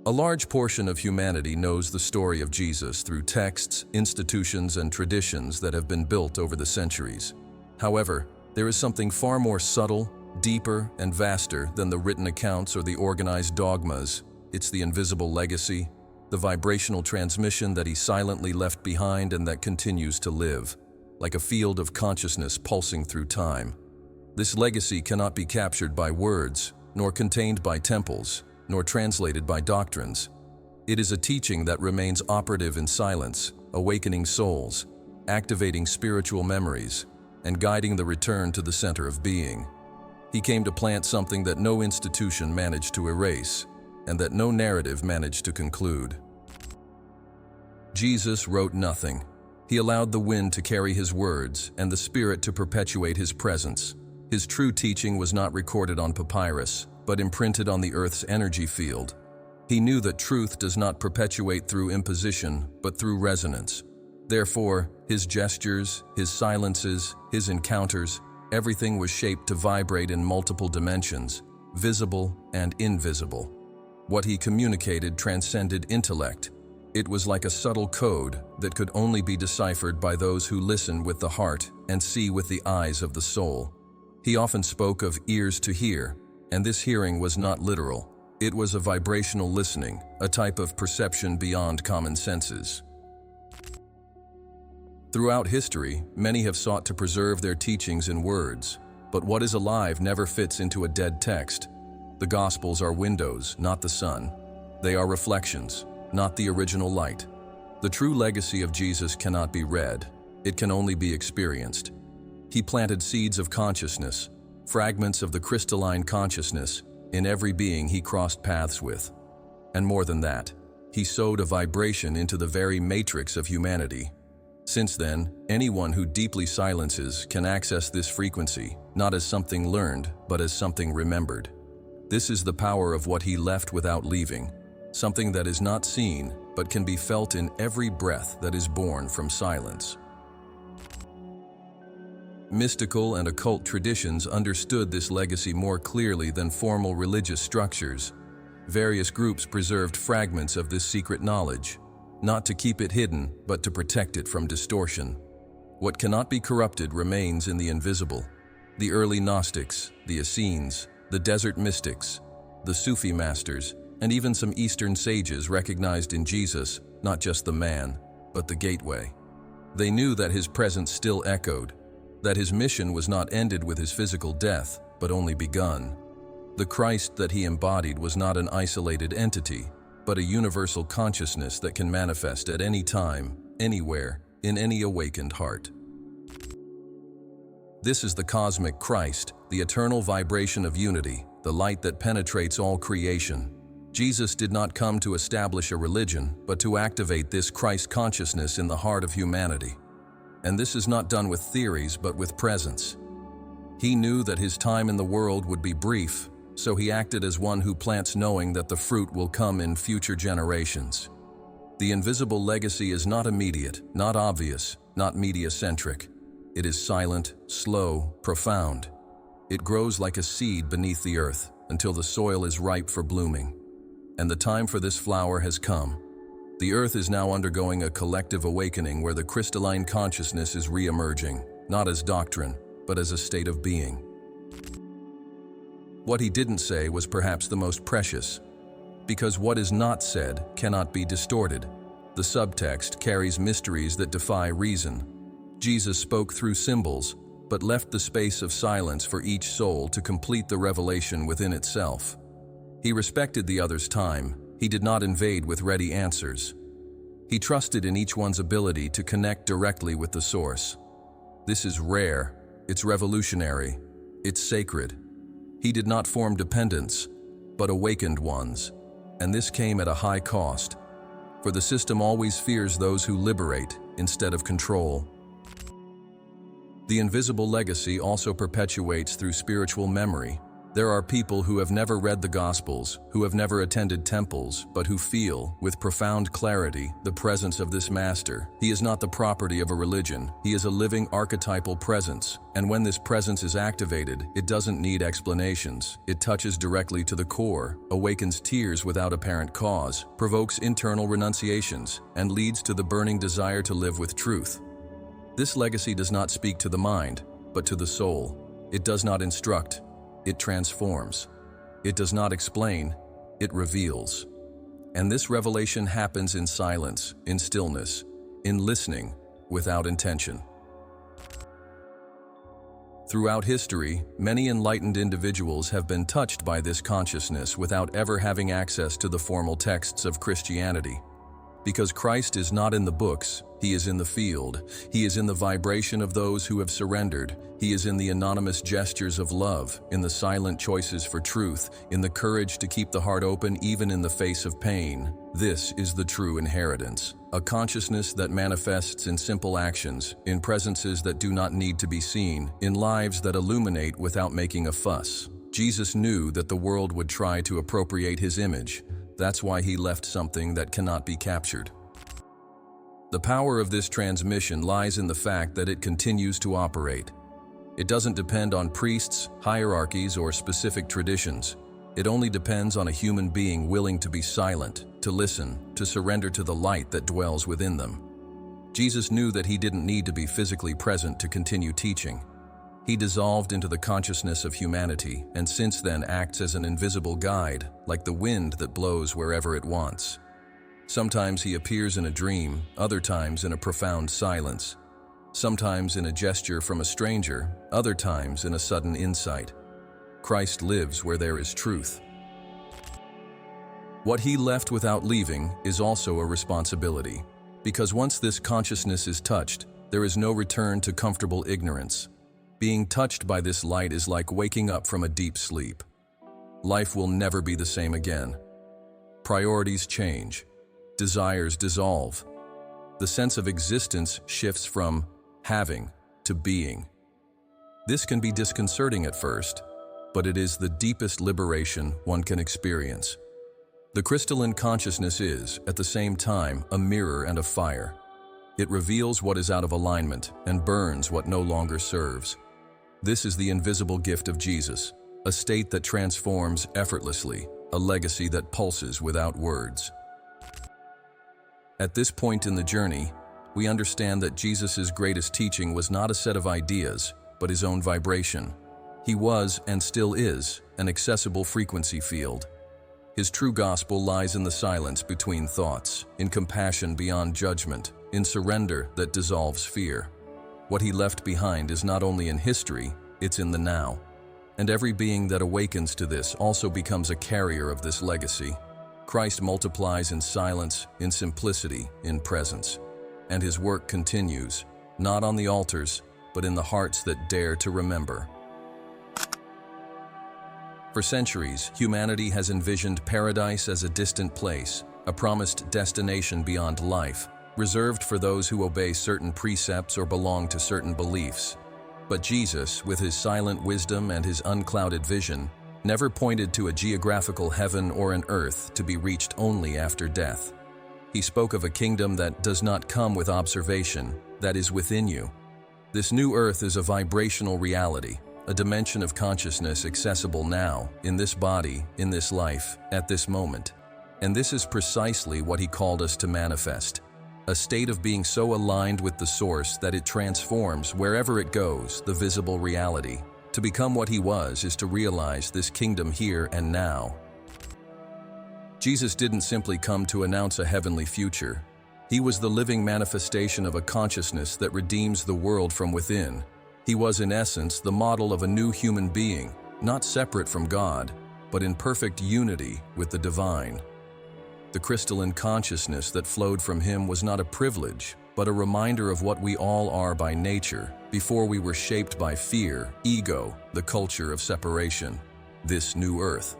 A large portion of humanity knows the story of Jesus through texts, institutions, and traditions that have been built over the centuries. However, there is something far more subtle, deeper, and vaster than the written accounts or the organized dogmas. It's the invisible legacy, the vibrational transmission that he silently left behind and that continues to live, like a field of consciousness pulsing through time. This legacy cannot be captured by words, nor contained by temples, nor translated by doctrines. It is a teaching that remains operative in silence, awakening souls, activating spiritual memories, and guiding the return to the center of being. He came to plant something that no institution managed to erase, and that no narrative managed to conclude. Jesus wrote nothing. He allowed the wind to carry his words and the Spirit to perpetuate his presence. His true teaching was not recorded on papyrus, but imprinted on the earth's energy field. He knew that truth does not perpetuate through imposition, but through resonance. Therefore, his gestures, his silences, his encounters, everything was shaped to vibrate in multiple dimensions, visible and invisible. What he communicated transcended intellect. It was like a subtle code that could only be deciphered by those who listen with the heart and see with the eyes of the soul. He often spoke of ears to hear, and this hearing was not literal. It was a vibrational listening, a type of perception beyond common senses. Throughout history, many have sought to preserve their teachings in words, but what is alive never fits into a dead text. The Gospels are windows, not the sun. They are reflections, not the original light. The true legacy of Jesus cannot be read. It can only be experienced. He planted seeds of consciousness, fragments of the crystalline consciousness, in every being he crossed paths with. And more than that, he sowed a vibration into the very matrix of humanity. Since then, anyone who deeply silences can access this frequency, not as something learned, but as something remembered. This is the power of what he left without leaving, something that is not seen, but can be felt in every breath that is born from silence. Mystical and occult traditions understood this legacy more clearly than formal religious structures. Various groups preserved fragments of this secret knowledge, not to keep it hidden, but to protect it from distortion. What cannot be corrupted remains in the invisible. The early Gnostics, the Essenes, the desert mystics, the Sufi masters, and even some Eastern sages recognized in Jesus not just the man, but the gateway. They knew that his presence still echoed, that his mission was not ended with his physical death, but only begun. The Christ that he embodied was not an isolated entity, but a universal consciousness that can manifest at any time, anywhere, in any awakened heart. This is the cosmic Christ, the eternal vibration of unity, the light that penetrates all creation. Jesus did not come to establish a religion, but to activate this Christ consciousness in the heart of humanity. And this is not done with theories, but with presence. He knew that his time in the world would be brief, so he acted as one who plants knowing that the fruit will come in future generations. The invisible legacy is not immediate, not obvious, not media-centric. It is silent, slow, profound. It grows like a seed beneath the earth until the soil is ripe for blooming. And the time for this flower has come. The earth is now undergoing a collective awakening where the crystalline consciousness is re-emerging, not as doctrine, but as a state of being. What he didn't say was perhaps the most precious, because what is not said cannot be distorted. The subtext carries mysteries that defy reason. Jesus spoke through symbols, but left the space of silence for each soul to complete the revelation within itself. He respected the other's time. He did not invade with ready answers. He trusted in each one's ability to connect directly with the source. This is rare, it's revolutionary, it's sacred. He did not form dependents, but awakened ones. And this came at a high cost, for the system always fears those who liberate instead of control. The invisible legacy also perpetuates through spiritual memory. There are people who have never read the Gospels, who have never attended temples, but who feel, with profound clarity, the presence of this master. He is not the property of a religion. He is a living archetypal presence. And when this presence is activated, it doesn't need explanations. It touches directly to the core, awakens tears without apparent cause, provokes internal renunciations, and leads to the burning desire to live with truth. This legacy does not speak to the mind, but to the soul. It does not instruct. It transforms. It does not explain, it reveals. And this revelation happens in silence, in stillness, in listening, without intention. Throughout history, many enlightened individuals have been touched by this consciousness without ever having access to the formal texts of Christianity. Because Christ is not in the books, he is in the field. He is in the vibration of those who have surrendered. He is in the anonymous gestures of love, in the silent choices for truth, in the courage to keep the heart open even in the face of pain. This is the true inheritance, a consciousness that manifests in simple actions, in presences that do not need to be seen, in lives that illuminate without making a fuss. Jesus knew that the world would try to appropriate his image. That's why he left something that cannot be captured. The power of this transmission lies in the fact that it continues to operate. It doesn't depend on priests, hierarchies, or specific traditions. It only depends on a human being willing to be silent, to listen, to surrender to the light that dwells within them. Jesus knew that he didn't need to be physically present to continue teaching. He dissolved into the consciousness of humanity and since then acts as an invisible guide, like the wind that blows wherever it wants. Sometimes he appears in a dream, other times in a profound silence. Sometimes in a gesture from a stranger, other times in a sudden insight. Christ lives where there is truth. What he left without leaving is also a responsibility, because once this consciousness is touched, there is no return to comfortable ignorance. Being touched by this light is like waking up from a deep sleep. Life will never be the same again. Priorities change. Desires dissolve. The sense of existence shifts from having to being. This can be disconcerting at first, but it is the deepest liberation one can experience. The crystalline consciousness is, at the same time, a mirror and a fire. It reveals what is out of alignment and burns what no longer serves. This is the invisible gift of Jesus, a state that transforms effortlessly, a legacy that pulses without words. At this point in the journey, we understand that Jesus' greatest teaching was not a set of ideas, but his own vibration. He was, and still is, an accessible frequency field. His true gospel lies in the silence between thoughts, in compassion beyond judgment, in surrender that dissolves fear. What he left behind is not only in history, it's in the now. And every being that awakens to this also becomes a carrier of this legacy. Christ multiplies in silence, in simplicity, in presence. And his work continues, not on the altars, but in the hearts that dare to remember. For centuries, humanity has envisioned paradise as a distant place, a promised destination beyond life, reserved for those who obey certain precepts or belong to certain beliefs. But Jesus, with his silent wisdom and his unclouded vision, never pointed to a geographical heaven or an earth to be reached only after death. He spoke of a kingdom that does not come with observation, that is within you. This new earth is a vibrational reality, a dimension of consciousness accessible now, in this body, in this life, at this moment. And this is precisely what he called us to manifest. A state of being so aligned with the source that it transforms wherever it goes, the visible reality. To become what he was is to realize this kingdom here and now. Jesus didn't simply come to announce a heavenly future. He was the living manifestation of a consciousness that redeems the world from within. He was in essence the model of a new human being, not separate from God, but in perfect unity with the divine. The crystalline consciousness that flowed from him was not a privilege, but a reminder of what we all are by nature, before we were shaped by fear, ego, the culture of separation, this new earth.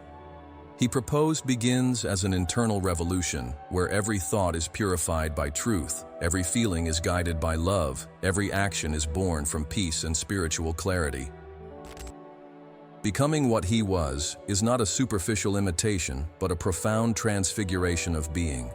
He proposed begins as an internal revolution, where every thought is purified by truth, every feeling is guided by love, every action is born from peace and spiritual clarity. Becoming what he was is not a superficial imitation, but a profound transfiguration of being.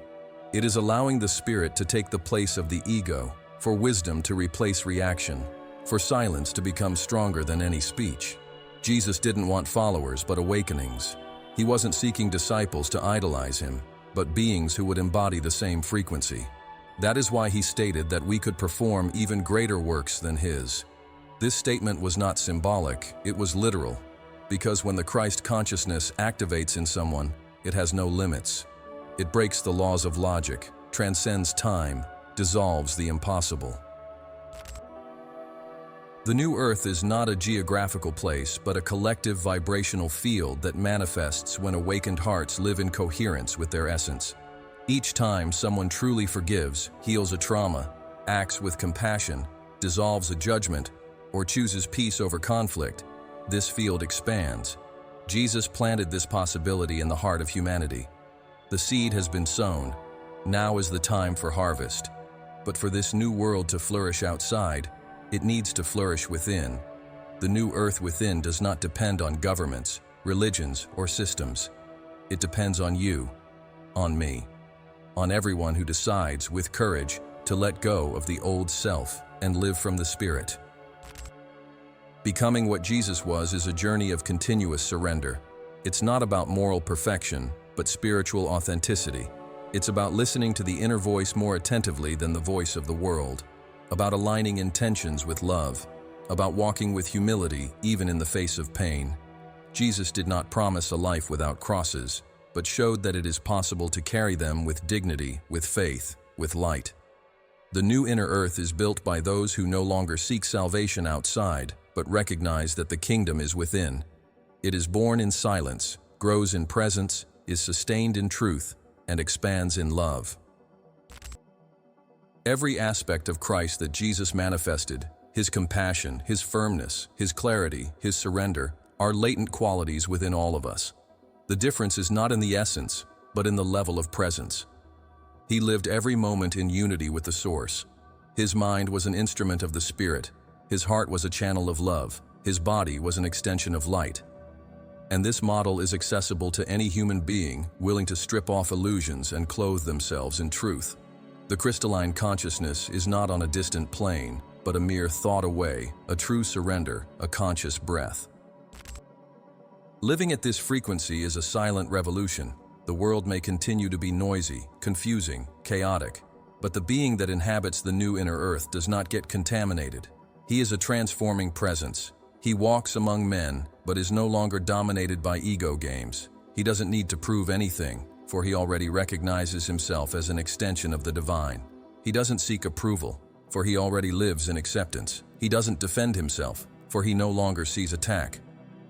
It is allowing the spirit to take the place of the ego, for wisdom to replace reaction, for silence to become stronger than any speech. Jesus didn't want followers, but awakenings. He wasn't seeking disciples to idolize him, but beings who would embody the same frequency. That is why he stated that we could perform even greater works than his. This statement was not symbolic, it was literal. Because when the Christ consciousness activates in someone, it has no limits. It breaks the laws of logic, transcends time, dissolves the impossible. The new earth is not a geographical place, but a collective vibrational field that manifests when awakened hearts live in coherence with their essence. Each time someone truly forgives, heals a trauma, acts with compassion, dissolves a judgment, or chooses peace over conflict, this field expands. Jesus planted this possibility in the heart of humanity. The seed has been sown. Now is the time for harvest. But for this new world to flourish outside, it needs to flourish within. The new earth within does not depend on governments, religions, or systems. It depends on you, on me, on everyone who decides, with courage, to let go of the old self and live from the Spirit. Becoming what Jesus was is a journey of continuous surrender. It's not about moral perfection, but spiritual authenticity. It's about listening to the inner voice more attentively than the voice of the world, about aligning intentions with love, about walking with humility even in the face of pain. Jesus did not promise a life without crosses, but showed that it is possible to carry them with dignity, with faith, with light. The new inner earth is built by those who no longer seek salvation outside, but recognize that the kingdom is within. It is born in silence, grows in presence, is sustained in truth, and expands in love. Every aspect of Christ that Jesus manifested, his compassion, his firmness, his clarity, his surrender, are latent qualities within all of us. The difference is not in the essence, but in the level of presence. He lived every moment in unity with the Source. His mind was an instrument of the Spirit. His heart was a channel of love. His body was an extension of light. And this model is accessible to any human being willing to strip off illusions and clothe themselves in truth. The crystalline consciousness is not on a distant plane, but a mere thought away, a true surrender, a conscious breath. Living at this frequency is a silent revolution. The world may continue to be noisy, confusing, chaotic, but the being that inhabits the new inner earth does not get contaminated. He is a transforming presence. He walks among men, but is no longer dominated by ego games. He doesn't need to prove anything, for he already recognizes himself as an extension of the divine. He doesn't seek approval, for he already lives in acceptance. He doesn't defend himself, for he no longer sees attack.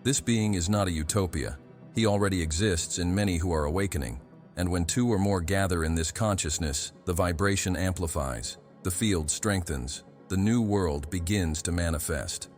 This being is not a utopia. He already exists in many who are awakening, and when two or more gather in this consciousness, the vibration amplifies, the field strengthens, the new world begins to manifest.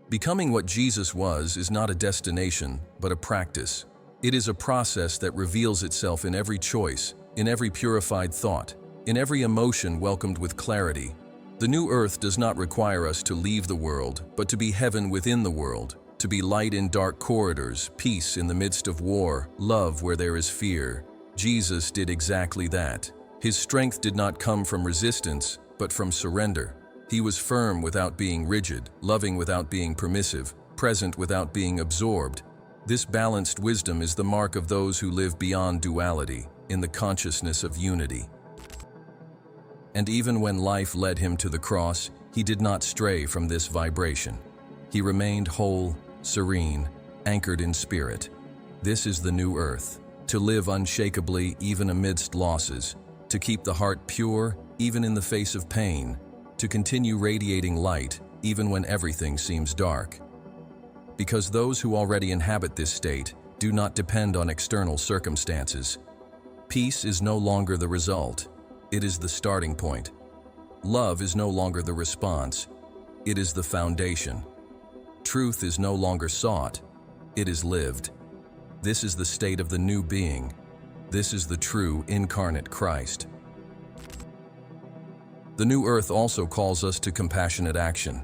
Becoming what Jesus was is not a destination, but a practice. It is a process that reveals itself in every choice, in every purified thought, in every emotion welcomed with clarity. The new earth does not require us to leave the world, but to be heaven within the world, to be light in dark corridors, peace in the midst of war, love where there is fear. Jesus did exactly that. His strength did not come from resistance, but from surrender. He was firm without being rigid, loving without being permissive, present without being absorbed. This balanced wisdom is the mark of those who live beyond duality, in the consciousness of unity. And even when life led him to the cross, he did not stray from this vibration. He remained whole, serene, anchored in spirit. This is the new earth, to live unshakably even amidst losses, to keep the heart pure even in the face of pain, to continue radiating light even when everything seems dark. Because those who already inhabit this state do not depend on external circumstances. Peace is no longer the result, it is the starting point. Love is no longer the response, it is the foundation. Truth is no longer sought, it is lived. This is the state of the new being. This is the true incarnate Christ. The new earth also calls us to compassionate action.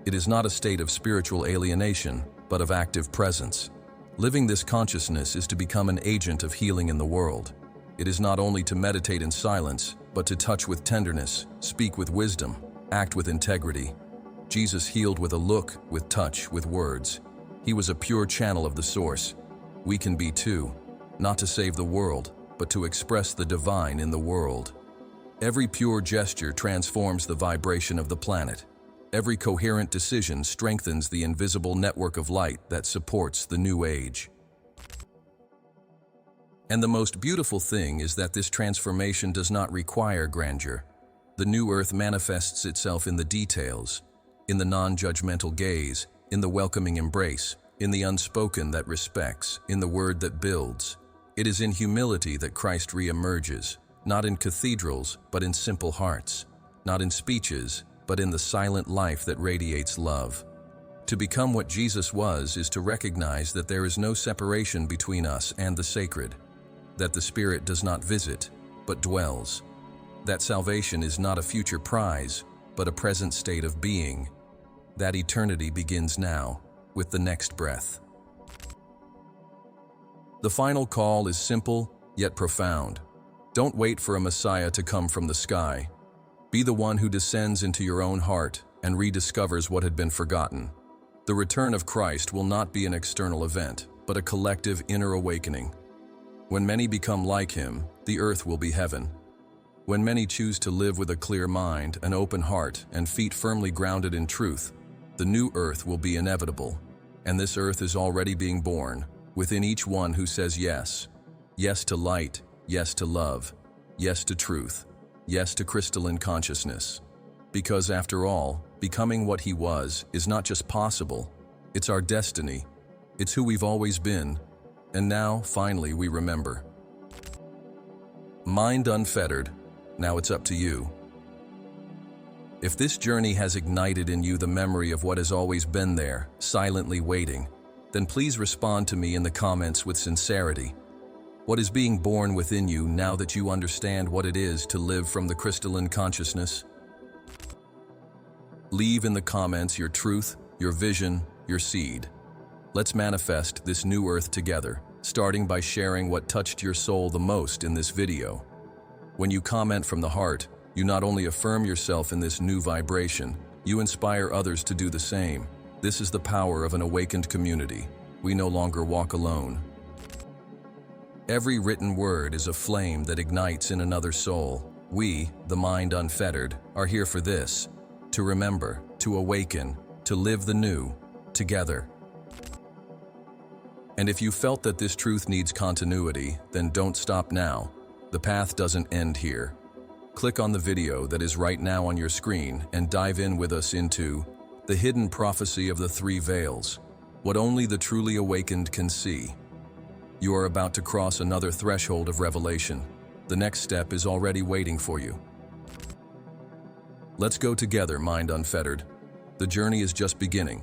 It is not a state of spiritual alienation, but of active presence. Living this consciousness is to become an agent of healing in the world. It is not only to meditate in silence, but to touch with tenderness, speak with wisdom, act with integrity. Jesus healed with a look, with touch, with words. He was a pure channel of the source. We can be too, not to save the world, but to express the divine in the world. Every pure gesture transforms the vibration of the planet. Every coherent decision strengthens the invisible network of light that supports the new age. And the most beautiful thing is that this transformation does not require grandeur. The new earth manifests itself in the details, in the non-judgmental gaze, in the welcoming embrace, in the unspoken that respects, in the word that builds. It is in humility that Christ re-emerges, not in cathedrals, but in simple hearts, not in speeches, but in the silent life that radiates love. To become what Jesus was is to recognize that there is no separation between us and the sacred, that the Spirit does not visit, but dwells, that salvation is not a future prize, but a present state of being, that eternity begins now, with the next breath. The final call is simple, yet profound. Don't wait for a Messiah to come from the sky. Be the one who descends into your own heart and rediscovers what had been forgotten. The return of Christ will not be an external event, but a collective inner awakening. When many become like him, the earth will be heaven. When many choose to live with a clear mind, an open heart, and feet firmly grounded in truth, the new earth will be inevitable. And this earth is already being born, within each one who says yes. Yes to light, yes to love, yes to truth, yes to crystalline consciousness. Because after all, becoming what he was is not just possible, it's our destiny. It's who we've always been. And now, finally, we remember. Mind unfettered. Now it's up to you. If this journey has ignited in you the memory of what has always been there, silently waiting, then please respond to me in the comments with sincerity. What is being born within you now that you understand what it is to live from the crystalline consciousness? Leave in the comments your truth, your vision, your seed. Let's manifest this new earth together, starting by sharing what touched your soul the most in this video. When you comment from the heart, you not only affirm yourself in this new vibration, you inspire others to do the same. This is the power of an awakened community. We no longer walk alone. Every written word is a flame that ignites in another soul. We, the mind unfettered, are here for this: to remember, to awaken, to live the new, together. And if you felt that this truth needs continuity, then don't stop now. The path doesn't end here. Click on the video that is right now on your screen and dive in with us into the hidden prophecy of the three veils, what only the truly awakened can see. You are about to cross another threshold of revelation. The next step is already waiting for you. Let's go together, mind unfettered. The journey is just beginning.